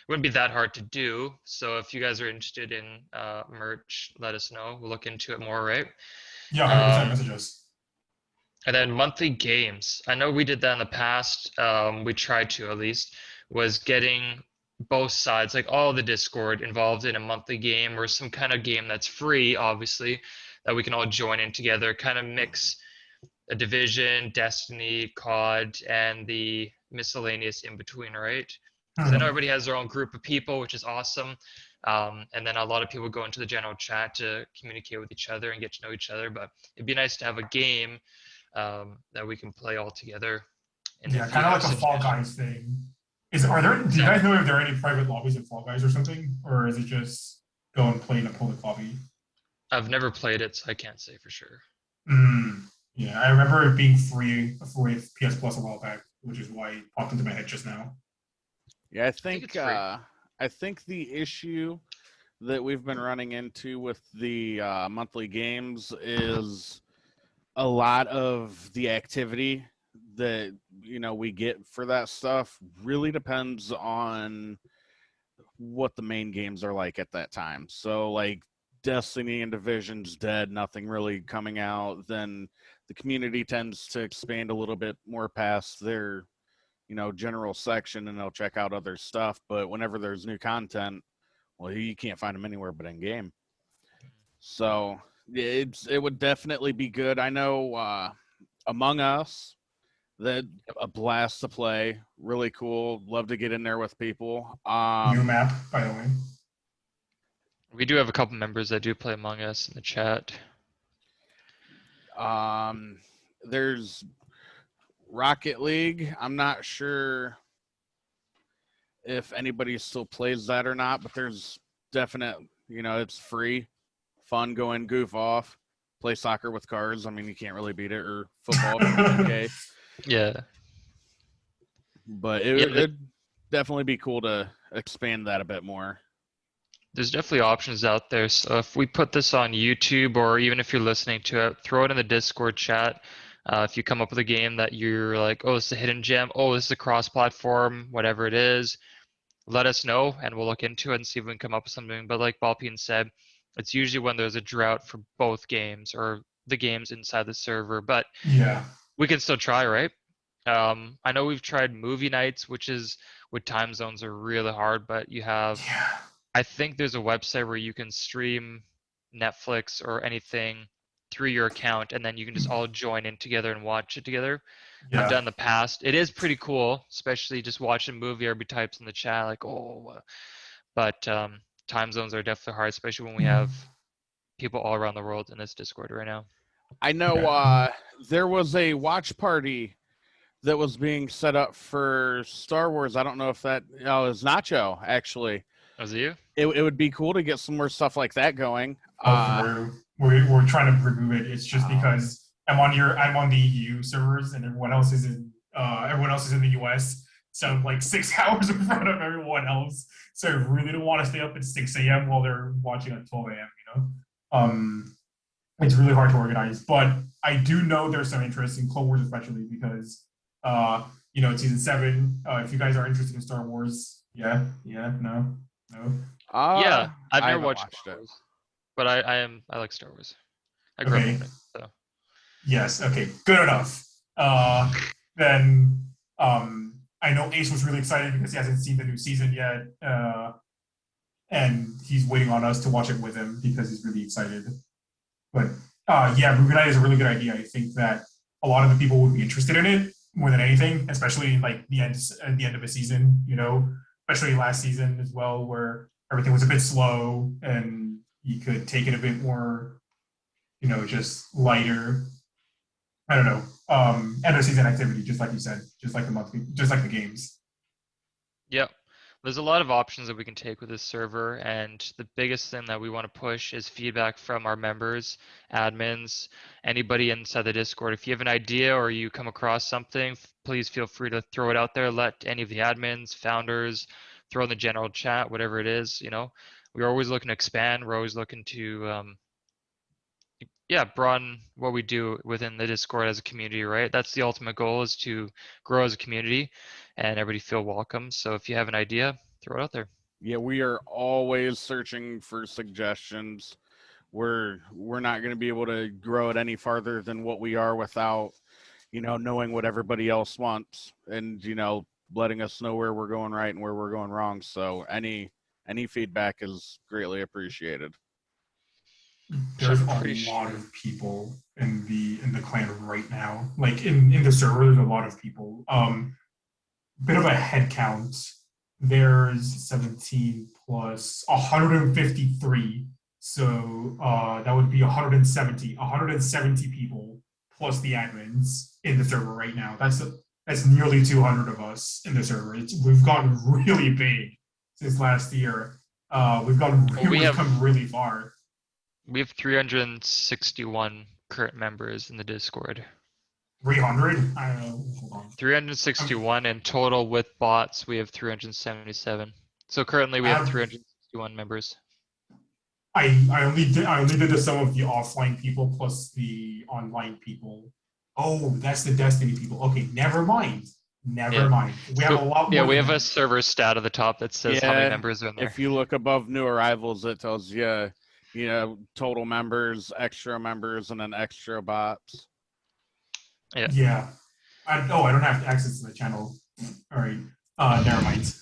wouldn't be that hard to do. So if you guys are interested in merch, let us know. We'll look into it more, right? Yeah, 100% message us. And then monthly games. I know we did that in the past. We tried to at least, was getting both sides, like all the Discord, involved in a monthly game or some kind of game that's free, obviously, that we can all join in together, kind of mix a Division, Destiny, COD, and the miscellaneous in between, right? Because I know everybody has their own group of people, which is awesome. And then a lot of people go into the general chat to communicate with each other and get to know each other. But it'd be nice to have a game that we can play all together. And Yeah, if you kind of have like a Fall suggestions- Guys thing. Do you guys know if there are any private lobbies of Fall Guys or something, or is it just go and play in a public lobby? I've never played it, so I can't say for sure. Yeah, I remember it being free with PS Plus a while back, which is why it popped into my head just now. Yeah, I I think the issue that we've been running into with the monthly games is a lot of the activity that we get for that stuff really depends on what the main games are like at that time. So like Destiny and Division's dead, nothing really coming out, then the community tends to expand a little bit more past their general section, and they'll check out other stuff. But whenever there's new content, well, you can't find them anywhere but in game. So it would definitely be good. I know Among Us, that a blast to play, really cool. Love to get in there with people. New map, by the way. We do have a couple members that do play Among Us in the chat. There's Rocket League. I'm not sure if anybody still plays that or not, but there's definite, it's free, fun, go in, goof off, play soccer with cars. I mean, you can't really beat it, or football if you're 2K. Yeah. But Yeah, it'd definitely be cool to expand that a bit more. there's definitely options out there. So if we put this on YouTube, or even if you're listening to it, throw it in the Discord chat. If you come up with a game that you're like, oh, it's a hidden gem, oh, this is a cross-platform, whatever it is, let us know and we'll look into it and see if we can come up with something. But like Balpine said, it's usually when there's a drought for both games or the games inside the server. But Yeah. we can still try, right? I know we've tried movie nights, which is with time zones are really hard, but you have, Yeah. I think there's a website where you can stream Netflix or anything through your account, and then you can just all join in together and watch it together. I've Yeah. done in the past. It is pretty cool, especially just watching a movie. Everybody types in the chat like, "Oh," but time zones are definitely hard, especially when we have people all around the world in this Discord right now. I know Yeah. there was a watch party that was being set up for Star Wars. I don't know if that is Nacho, actually. Was it you? It would be cool to get some more stuff like that going. We're trying to remove it. It's just because I'm on the EU servers and everyone else is in the US. So I'm like 6 hours in front of everyone else. So I really don't want to stay up at 6 a.m. while they're watching at 12 a.m. It's really hard to organize. But I do know there's some interest in Clone Wars, especially because it's season 7. If you guys are interested in Star Wars, no. Yeah, I've I never haven't watched watched Star it. Wars, but I like Star Wars. I grew up Okay. on it, so. Yes. Okay. Good enough. Then I know Ace was really excited because he hasn't seen the new season yet, and he's waiting on us to watch it with him because he's really excited. But yeah, movie night is a really good idea. I think that a lot of the people would be interested in it more than anything, especially like the end of a season. Especially last season as well, where everything was a bit slow and you could take it a bit more, just lighter. I don't know. End of season activity, just like you said, just like the games. Yep. There's a lot of options that we can take with this server, and the biggest thing that we want to push is feedback from our members, admins, anybody inside the Discord. If you have an idea or you come across something, please feel free to throw it out there. Let any of the admins, founders, throw in the general chat, whatever it is. We're always looking to expand. We're always looking to broaden what we do within the Discord as a community, right? That's the ultimate goal, is to grow as a community and everybody feel welcome. So if you have an idea, throw it out there. Yeah, we are always searching for suggestions. We're not going to be able to grow it any farther than what we are without, knowing what everybody else wants and, letting us know where we're going right and where we're going wrong. So any feedback is greatly appreciated. There's a lot of people in the clan right now. Like in the server, there's a lot of people. Bit of a head count. There's 17 plus 153. So that would be 170 people plus the admins in the server right now. That's nearly 200 of us in the server. We've gotten really big since last year. We've come really far. We have 361 current members in the Discord. 300? I don't know. Hold on. 361 in total with bots. We have 377. So currently we have 361 members. I only did the sum of the offline people plus the online people. Oh, that's the Destiny people. Okay, never mind. Never mind. We have a lot more. Yeah, we have a server stat at the top that says how many members are in there. If you look above new arrivals, it tells you, total members, extra members, and then extra bots. Yeah. I don't have access to the channel. All right. Never mind.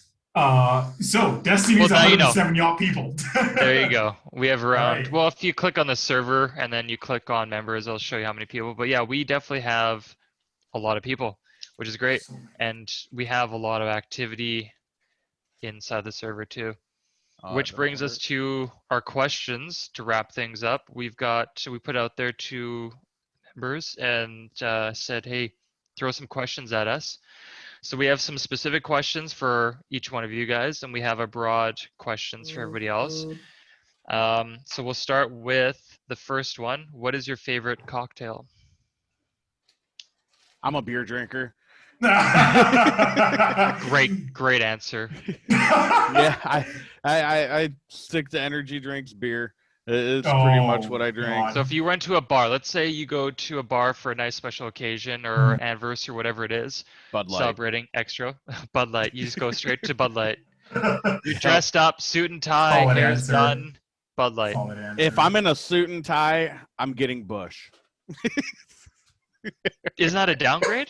So Destiny's 170 odd people. There you go. We have around, right. Well, if you click on the server and then you click on members, it'll show you how many people. But yeah, we definitely have a lot of people, which is great. And we have a lot of activity inside the server too. Which brings us to our questions to wrap things up. We put out there to members and said, hey, throw some questions at us. So we have some specific questions for each one of you guys, and we have a broad questions for everybody else. So we'll start with the first one. What is your favorite cocktail? I'm a beer drinker. Great answer. Yeah, I stick to energy drinks, beer. It's pretty much what I drink. So if you went to a bar, let's say you go to a bar for a nice special occasion or anniversary, whatever it is, Bud Light. celebrating XTRO, Bud Light, you just go straight to Bud Light. You're dressed up, suit and tie, Solid hair's answer. done, Bud Light. Solid answer. If I'm in a suit and tie, I'm getting Bush. Isn't that a downgrade?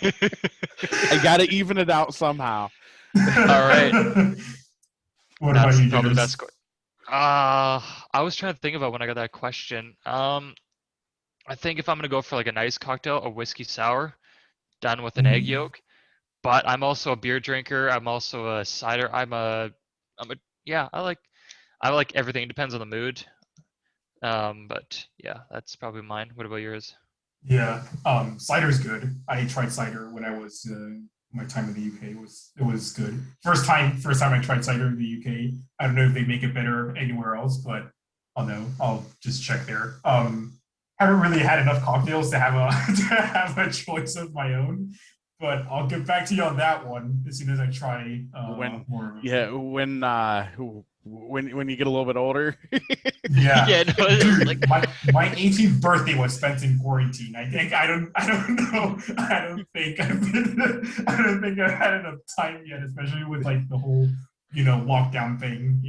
I gotta even it out somehow. All right. What That's about you, probably the Dennis? best. I was trying to think about when I got that question. I think if I'm gonna go for like a nice cocktail, a whiskey sour, done with an egg yolk. But I'm also a beer drinker. I'm also a cider. Yeah. I like everything. It depends on the mood. But yeah, that's probably mine. What about yours? Yeah, cider's good. I tried cider when I was my time in the UK. It was good. First time I tried cider in the UK. I don't know if they make it better anywhere else, but I'll know. I'll just check there. Haven't really had enough cocktails to have a to have a choice of my own, but I'll get back to you on that one as soon as I try more of it. Yeah, when you get a little bit older. Yeah. Yeah, no, Dude, like my 18th birthday was spent in quarantine. I don't know. I don't think I've had enough time yet, especially with like the whole, lockdown thing,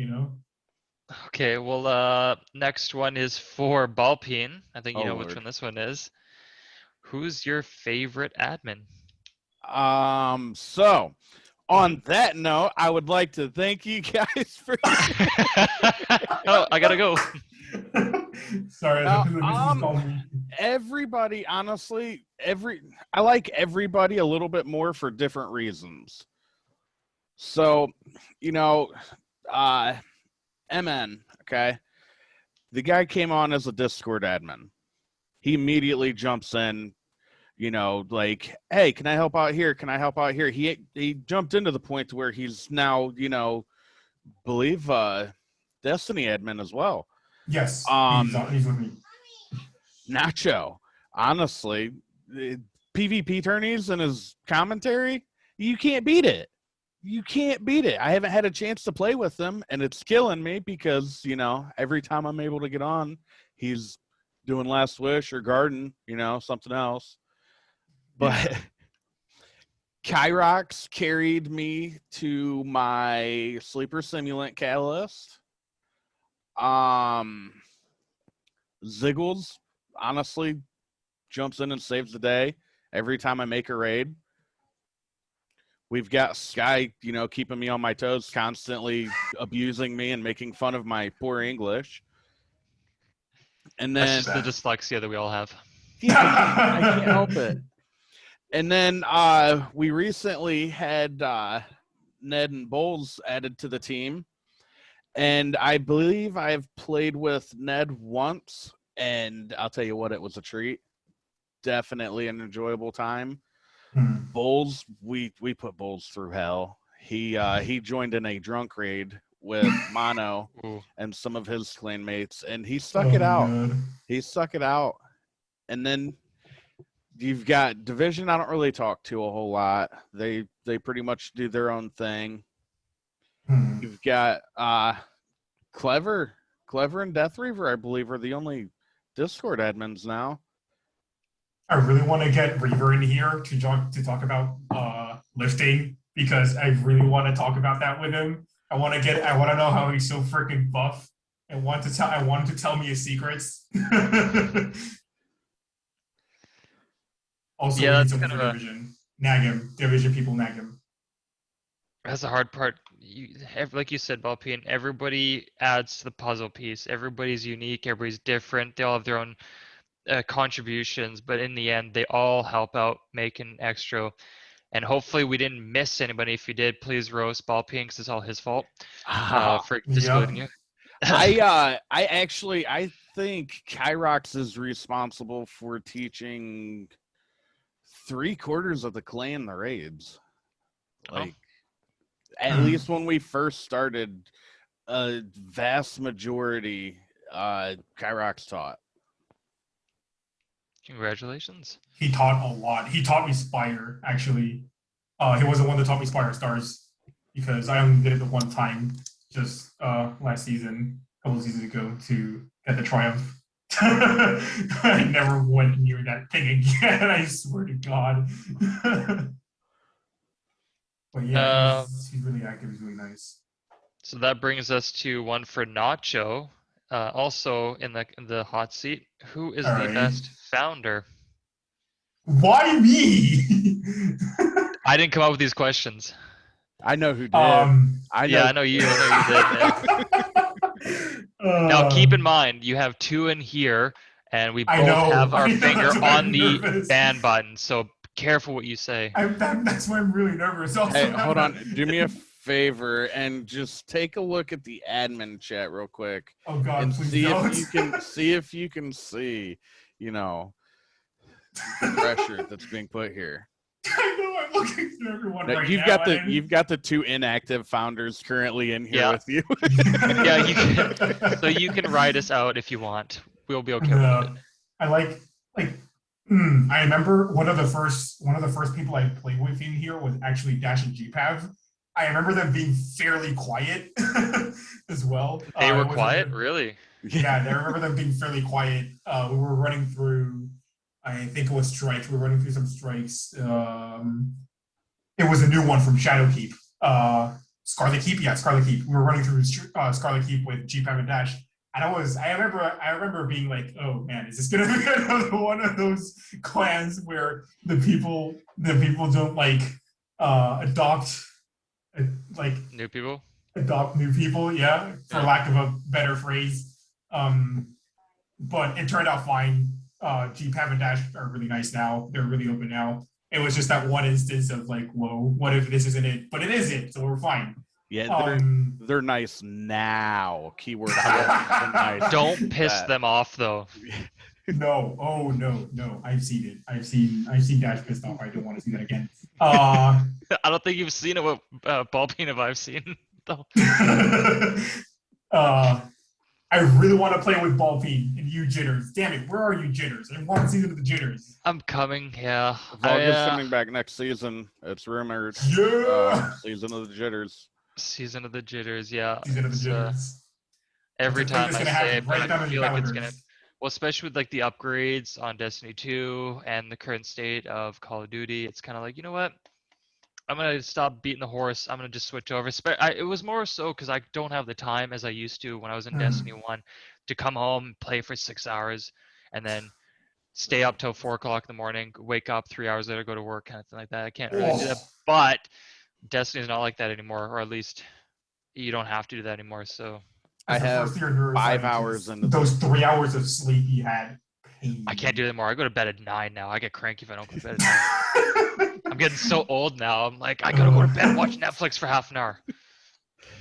okay. Well, next one is for Ballpeen. I think you Oh, know which Lord. one this one is. Who's your favorite admin? So on that note, I would like to thank you guys for Oh, I gotta go. Sorry, Now, the missus called me. everybody, honestly, I like everybody a little bit more for different reasons. So, MN, okay? The guy came on as a Discord admin. He immediately jumps in, like, hey, can I help out here? Can I help out here? He jumped into the point to where he's now, believe Destiny admin as well. Yes, he's with me. Nacho, honestly, PvP tourneys and his commentary, you can't beat it. You can't beat it. I haven't had a chance to play with him, and it's killing me because, every time I'm able to get on, he's doing Last Wish or Garden, something else. But Kyrox carried me to my Sleeper Simulant Catalyst. Ziggles, honestly, jumps in and saves the day every time I make a raid. We've got Sky, keeping me on my toes, constantly abusing me and making fun of my poor English. And then That's just the dyslexia that we all have. yeah, I can't help it. And then we recently had Ned and Bowles added to the team. And I believe I've played with Ned once, and I'll tell you what, it was a treat. Definitely an enjoyable time. Bowles, we put Bowles through hell. He joined in a drunk raid with Mono and some of his clanmates, and he stuck it out. God. He stuck it out. And then you've got Division. I don't really talk to a whole lot. They pretty much do their own thing. You've got Clever and Death Reaver, I believe, are the only Discord admins now. I really want to get Reaver in here to talk about lifting because I really want to talk about that with him. I want to know how he's so freaking buff and want to tell me his secrets. Also, Yeah, we need that's someone kind for of Division. Nag him. Division people nag him. That's the hard part. Like you said, Ballpeen, everybody adds to the puzzle piece. Everybody's unique. Everybody's different. They all have their own contributions, but in the end, they all help out making XTRO. And hopefully, we didn't miss anybody. If you did, please roast Ballpeen because it's all his fault for excluding you. I think Kyrox is responsible for teaching 3/4 of the clan the raids. Oh. Like, at least when we first started, a vast majority Kyrox taught. Congratulations. He taught a lot. He taught me Spire, actually. He was the one that taught me Spire Stars because I only did it the one time just last season, a couple of seasons ago, to get the triumph. I never went near that thing again, I swear to God. But yeah, he's really active. He's really nice. So that brings us to one for Nacho, also in the hot seat. Who is the Alright. best founder? Why me? I didn't come up with these questions. I know who did. I know you did. Now keep in mind, you have 2 in here, and we both have our finger on the ban button. So careful what you say. That's why I'm really nervous. Also, Hey, hold on. Do me a favor and just take a look at the admin chat real quick. Oh God, and please see don't. if you can see, the pressure that's being put here. I know. I'm looking through everyone Now, right you've now. got the 2 inactive founders currently in here with you. Yeah, you can. So you can write us out if you want. We'll be okay with it. I I remember one of the first people I played with in here was actually Dash and GPAV. I remember them being fairly quiet as well. They were quiet, really? Yeah, I remember them being fairly quiet. We were running through, I think it was strikes. We were running through some strikes. It was a new one from Shadowkeep. Scarlet Keep, yeah, Scarlet Keep. We were running through Scarlet Keep with GPAV and Dash. And I remember being like, oh man, is this gonna be another one of those clans where the people don't like adopt new people? Adopt new people, yeah, for lack of a better phrase. But it turned out fine. GPAV and Dash are really nice now. They're really open now. It was just that one instance of like, whoa, what if this isn't it? But it is it, so we're fine. Yeah, they're nice now. Keyword nice. Don't piss them off though. No, oh no. I've seen it. I've seen Dash pissed off. I don't want to see that again. I don't think you've seen it with Ballpeen if I've seen though. I really want to play with Ballpeen and you Jitters. Damn it, where are you Jitters? I want to see them with the Jitters. I'm coming, yeah. Vog is coming back next season. It's rumored. Yeah. Season of the Jitters. Season of the Jitters, yeah. Season of the Jitters. Every time I say it, right I feel like it's gonna. Well, especially with like the upgrades on Destiny 2 and the current state of Call of Duty, it's kind of like, you know what? I'm gonna stop beating the horse. I'm gonna just switch over. It was more so because I don't have the time as I used to when I was in Destiny 1 to come home, play for 6 hours, and then stay up till 4 o'clock in the morning, wake up 3 hours later, go to work, kind of thing like that. I can't really do that. But Destiny's not like that anymore, or at least you don't have to do that anymore. So I have 5 hours and those 3 hours of sleep you had. I can't do it anymore. I go to bed at 9 now. I get cranky if I don't go to bed at 9. I'm getting so old now. I'm like, I gotta go to bed and watch Netflix for half an hour.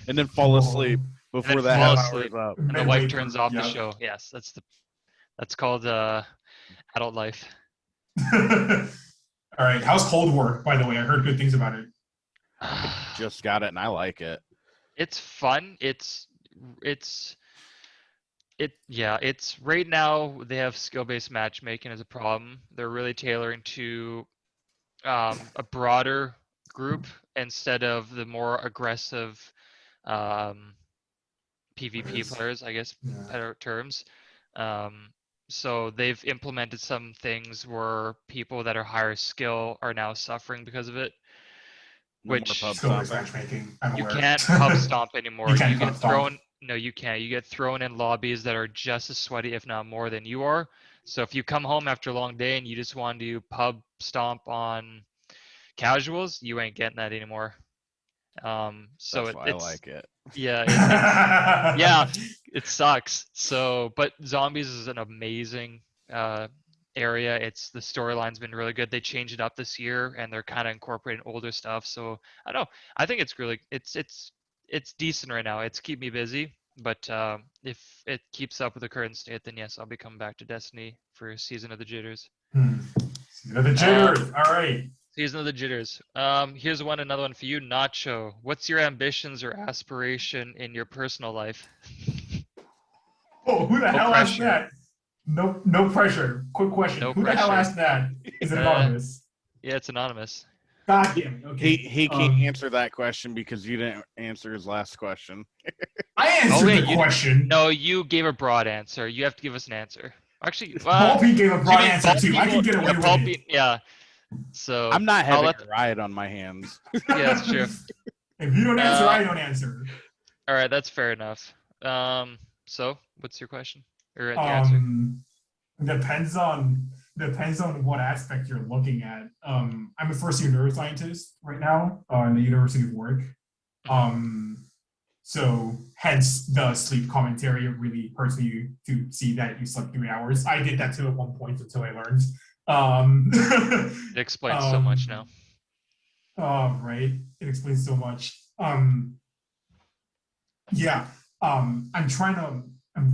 And then fall asleep before that half hour is up. And the wife turns off the show. Yes, that's called adult life. All right. How's Cold War, by the way? I heard good things about it. Just got it and I like it. It's fun. It's right now they have skill-based matchmaking as a problem. They're really tailoring to a broader group instead of the more aggressive PvP players, I guess, better terms. So they've implemented some things where people that are higher skill are now suffering because of it. Which you can't pub stomp anymore. You get thrown. No, you can't. You get thrown in lobbies that are just as sweaty, if not more, than you are. So if you come home after a long day and you just want to pub stomp on casuals, you ain't getting that anymore. So that's why I like it. Yeah, yeah, it sucks. So, but Zombies is an amazing area. It's the storyline's been really good. They changed it up this year, and they're kind of incorporating older stuff. So I don't know. I think it's really it's decent right now. It's keep me busy. But if it keeps up with the current state, then yes, I'll be coming back to Destiny for Season of the Jitters. The jitters. All right. Season of the Jitters. Here's another one for you, Nacho. What's your ambitions or aspiration in your personal life? Oh, who the hell asked pressure. that? No pressure. Quick question. No Who the hell pressure. asked that? Is it anonymous? Yeah, it's anonymous. God damn it. Okay. He can't answer that question because you didn't answer his last question. I answered wait, the question. No, you gave a broad answer. You have to give us an answer. Actually, Ballpeen gave a broad Jimmy, answer too. I can get away with it. Yeah. So I'm not having a riot on my hands. Yeah, that's true. If you don't answer, I don't answer. All right, that's fair enough. So what's your question or your answer? Depends on what aspect you're looking at. I'm a first-year neuroscientist right now in the University of Warwick. So hence the sleep commentary. It really hurts me to see that you slept 3 hours. I did that too at one point until I learned. It explains so much now. Right. It explains so much. Yeah. I'm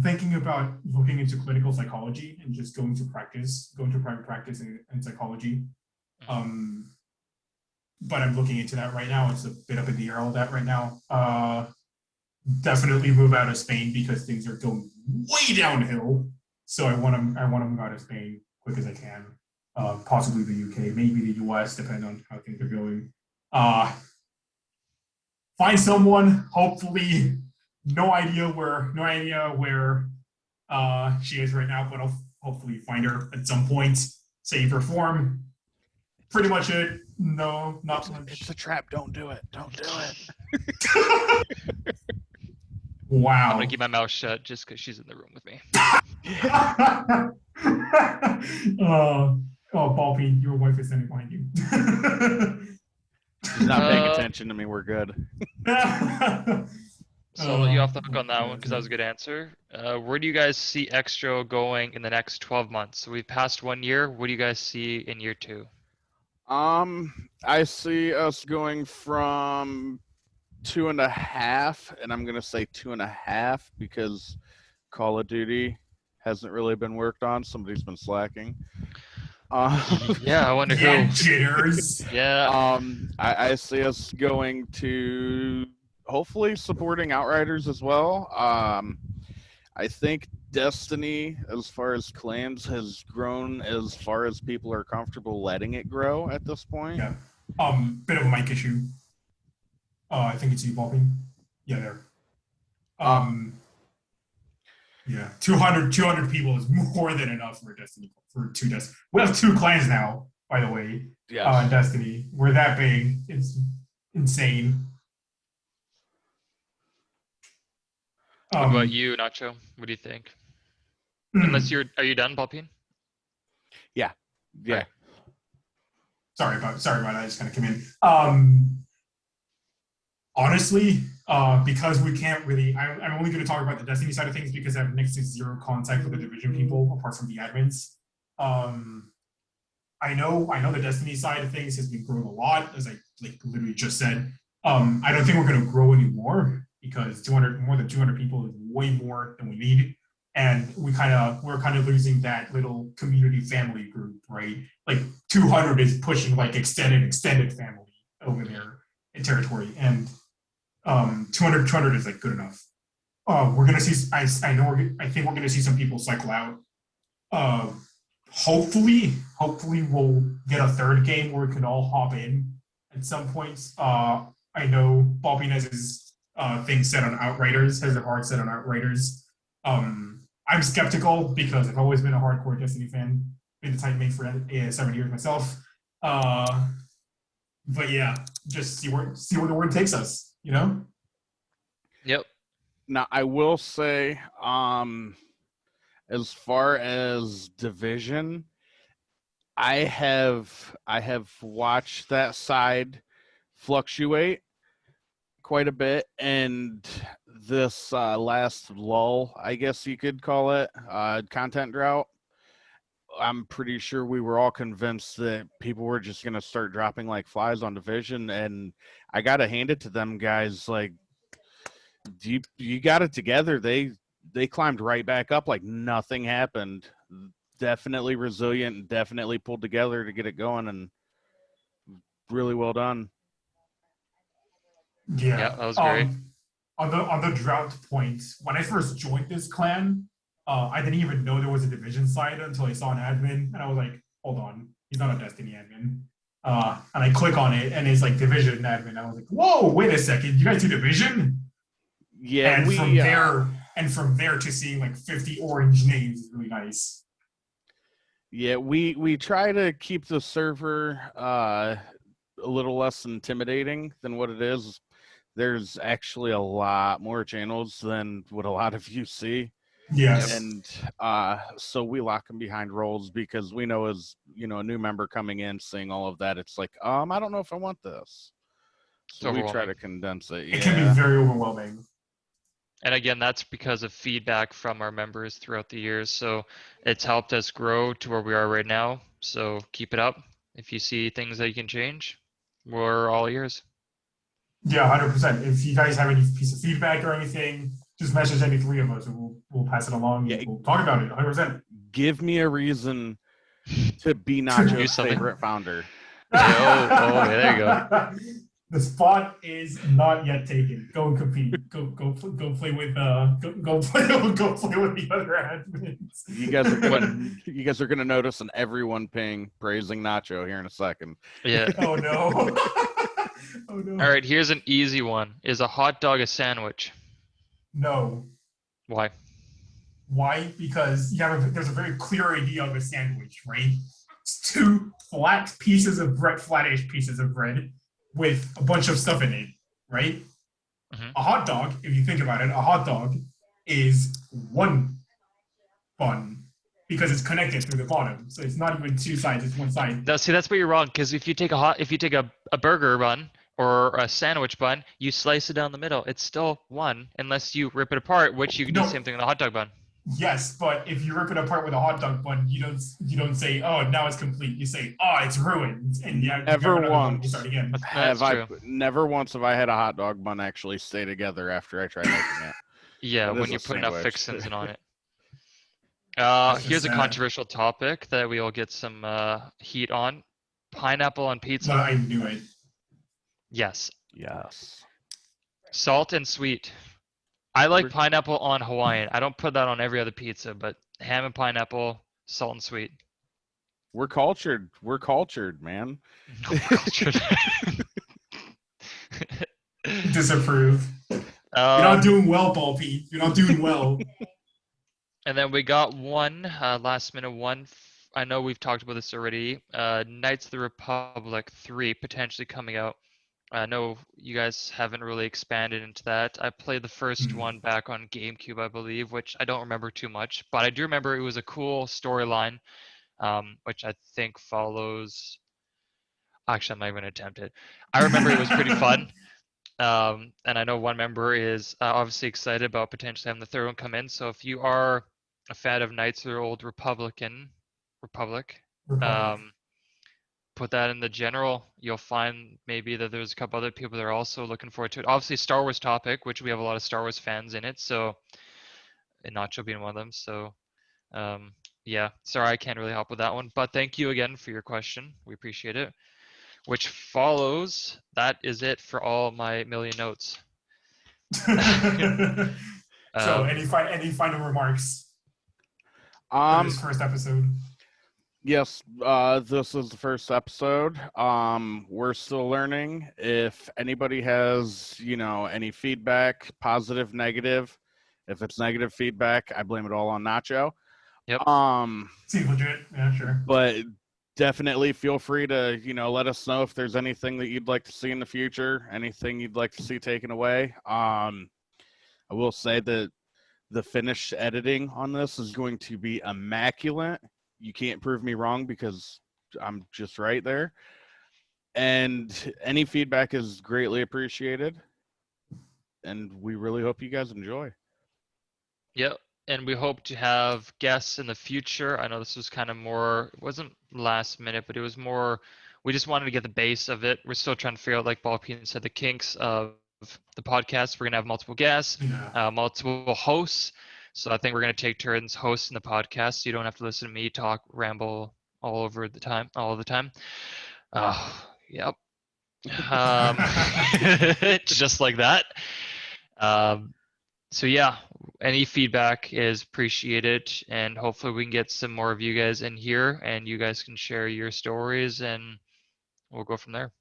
thinking about looking into clinical psychology and just going to private practice in psychology. But I'm looking into that right now. It's a bit up in the air all that right now. Definitely move out of Spain because things are going way downhill. So I want to move out of Spain quick as I can. Possibly the UK, maybe the US, depending on how things are going. Find someone, hopefully. No idea where she is right now, but I'll hopefully find her at some point. Save her form. Pretty much it. No, not much. It's a trap. Don't do it. Don't do it. Wow. I'm gonna keep my mouth shut just because she's in the room with me. Ballpeen, your wife is standing behind you. She's not paying attention to me. We're good. So I'll let you off the hook on that one because that was a good answer. Where do you guys see XTRO going in the next 12 months? So we've passed 1 year. What do you guys see in year 2? I see us going from 2.5, and I'm gonna say 2.5 because Call of Duty hasn't really been worked on. Somebody's been slacking. Yeah, I wonder who. Jitters. Yeah. I see us going to hopefully supporting Outriders as well. I think Destiny, as far as clans, has grown as far as people are comfortable letting it grow at this point. Yeah. Bit of a mic issue. I think it's you, Ballpeen. Yeah, there. Yeah, 200 people is more than enough for Destiny. For 2 Destiny. We have 2 clans now, by the way. Yeah. In Destiny. We're that big. It's insane. What about you, Nacho? What do you think? Unless are you done, Ballpeen? Yeah. Right. Sorry about that. I just kind of came in. Honestly, because we can't really, I'm only going to talk about the Destiny side of things because I have next to zero contact with the Division people apart from the admins. I know the Destiny side of things has been growing a lot, as I literally just said. I don't think we're going to grow anymore because more than 200 people is way more than we need, and we're kind of losing that little community family group, right? Like 200 is pushing like extended family over there in territory, and 200 is like good enough. We're gonna see. I think we're gonna see some people cycle out. Hopefully we'll get a third game where we can all hop in at some points. I know Bobby has his thing set on Outriders, has their heart set on Outriders. I'm skeptical because I've always been a hardcore Destiny fan. Been the type mate for 7 years myself. But yeah, just see where the word takes us. You know. Yep. Now I will say, as far as Division, I have watched that side fluctuate quite a bit, and this last lull, I guess you could call it, content drought, I'm pretty sure we were all convinced that people were just going to start dropping like flies on Division, and I got to hand it to them guys. Like, you got it together. They climbed right back up like nothing happened. definitely resilient and definitely pulled together to get it going, and really well done. Yeah. That was great. On the drought point, when I first joined this clan, I didn't even know there was a division side until I saw an admin, and I was like, "Hold on, he's not a Destiny admin." And I click on it, and it's like division admin. I was like, "Whoa, wait a second, you guys do division?" Yeah, And we from there to seeing like 50 orange names is really nice. yeah we try to keep the server a little less intimidating than what it is. There's actually a lot more channels than what a lot of you see. Yes. And so we lock them behind roles because we know, as you know, a new member coming in, seeing all of that, it's like, I don't know if I want this. So we try to condense it. It can be very overwhelming. And again, that's because of feedback from our members throughout the years. So it's helped us grow to where we are right now. So keep it up. If you see things that you can change, we're all ears. Yeah, 100%. If you guys have any piece of feedback or anything, just message any three of us and we'll pass it along. Yeah. We'll talk about it 100%. Give me a reason to be Do Nacho's something. favorite founder. Yeah, there you go. The spot is not yet taken. Go and compete. Go play with go play with the other admins. You guys are gonna notice an everyone ping praising Nacho here in a second. Yeah. Oh no. Oh no. All right, here's an easy one. Is a hot dog a sandwich? No. Why? Why? Because there's a very clear idea of a sandwich, right? It's two flat pieces of bread, flattish pieces of bread with a bunch of stuff in it, right? Mhm. A hot dog, if you think about it, a hot dog is one bun because it's connected through the bottom. So it's not even two sides, it's one side. See, that's where you're wrong. Because if you take a burger bun or a sandwich bun, you slice it down the middle. It's still one, unless you rip it apart, which you can do the same thing with a hot dog bun. Yes, but if you rip it apart with a hot dog bun, you don't say, "Oh, now it's complete." You say, "Oh, it's ruined," and yeah, Never start again. Never once have I had a hot dog bun actually stay together after I tried making it. Yeah, That when is you a put enough sandwich. fixins on it. That's Here's just a sad. controversial topic that we all get some heat on. Pineapple on pizza. No, I knew it. Yes. Yes. Salt and sweet. I like We're- pineapple on Hawaiian. I don't put that on every other pizza, but ham and pineapple, salt and sweet. We're cultured. We're cultured, man. Cultured. Disapprove. You're not doing well, Paul Pete. You're not doing well. And then we got one last minute one. I know we've talked about this already. Knights of the Republic 3 potentially coming out. I know you guys haven't really expanded into that. I played the first one back on GameCube, I believe, which I don't remember too much, but I do remember it was a cool storyline, which I think follows. Actually, I'm not even gonna attempt it. I remember it was pretty fun. And I know one member is obviously excited about potentially having the third one come in. So if you are a fan of Knights of the Old Republic, put that in the general. You'll find maybe that there's a couple other people that are also looking forward to it. Obviously, Star Wars topic, which we have a lot of Star Wars fans in it. So, and Nacho being one of them. So, yeah, sorry, I can't really help with that one. But thank you again for your question. We appreciate it. Which follows, that is it for all my million notes. So, any final remarks for this first episode? Yes, this is the first episode. We're still learning. If anybody has, any feedback, positive, negative, if it's negative feedback, I blame it all on Nacho. Yep. Seems legit. Yeah, sure. But definitely feel free to, let us know if there's anything that you'd like to see in the future, anything you'd like to see taken away. I will say that the finished editing on this is going to be immaculate. You can't prove me wrong because I'm just right there. And any feedback is greatly appreciated. And we really hope you guys enjoy. Yep. And we hope to have guests in the future. I know this was kind of more, it wasn't last minute, but it was more, we just wanted to get the base of it. We're still trying to figure out, like Ballpeen said, the kinks of the podcast. We're going to have multiple guests, multiple hosts. So I think we're gonna take turns hosting the podcast. So you don't have to listen to me talk, ramble all the time. Yep. Just like that. So yeah, any feedback is appreciated, and hopefully we can get some more of you guys in here, and you guys can share your stories, and we'll go from there.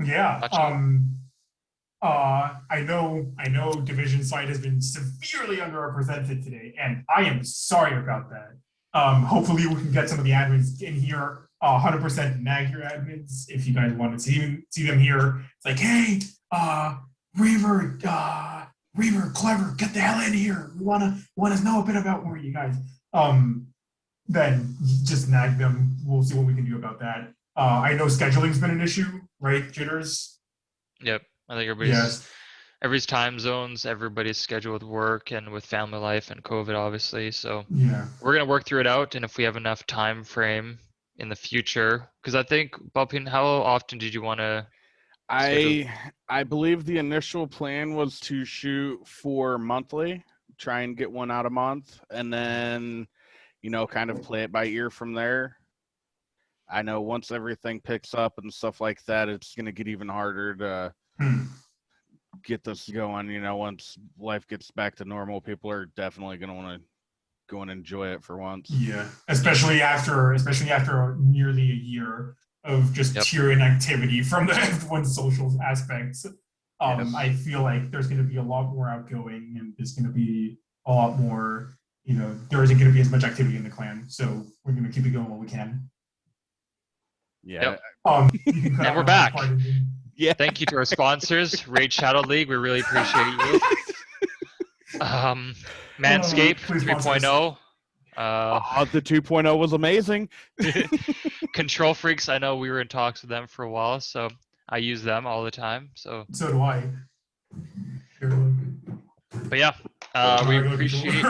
Yeah. Touching. I know division side has been severely underrepresented today, and I am sorry about that. Hopefully we can get some of the admins in here. 100% nag your admins if you guys want to see them here. It's like, hey, Reaver, Clever, get the hell in here. We wanna know a bit about more of you guys. Then just nag them. We'll see what we can do about that. I know scheduling's been an issue, right, Jitters? Yep. I think Yes. everybody's time zones, everybody's schedule with work and with family life and COVID, obviously. So Yeah. we're gonna work through it out, and if we have enough time frame in the future, because I think, Bobpin, how often did you want to schedule? I believe the initial plan was to shoot for monthly, try and get one out a month, and then kind of play it by ear from there. I know once everything picks up and stuff like that, it's going to get even harder to get this going. Once life gets back to normal, people are definitely going to want to go and enjoy it for once. Yeah, especially after nearly a year of just pure inactivity from everyone's social aspects. Yes. I feel like there's going to be a lot more outgoing, and there's going to be a lot more. There isn't going to be as much activity in the clan, so we're going to keep it going while we can. Yeah. And we're back. Yeah. Thank you to our sponsors, Raid Shadow League. We really appreciate you. Manscaped 3.0. The 2.0 was amazing. Control Freaks. I know we were in talks with them for a while, so I use them all the time. So do I. But yeah, we appreciate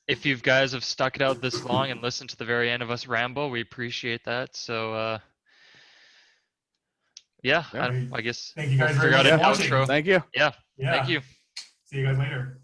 if you guys have stuck it out this long and listened to the very end of us ramble. We appreciate that. So yeah, I guess thank you guys very we'll much figure out for an watching. outro. Thank you. Yeah. Yeah. Thank you. See you guys later.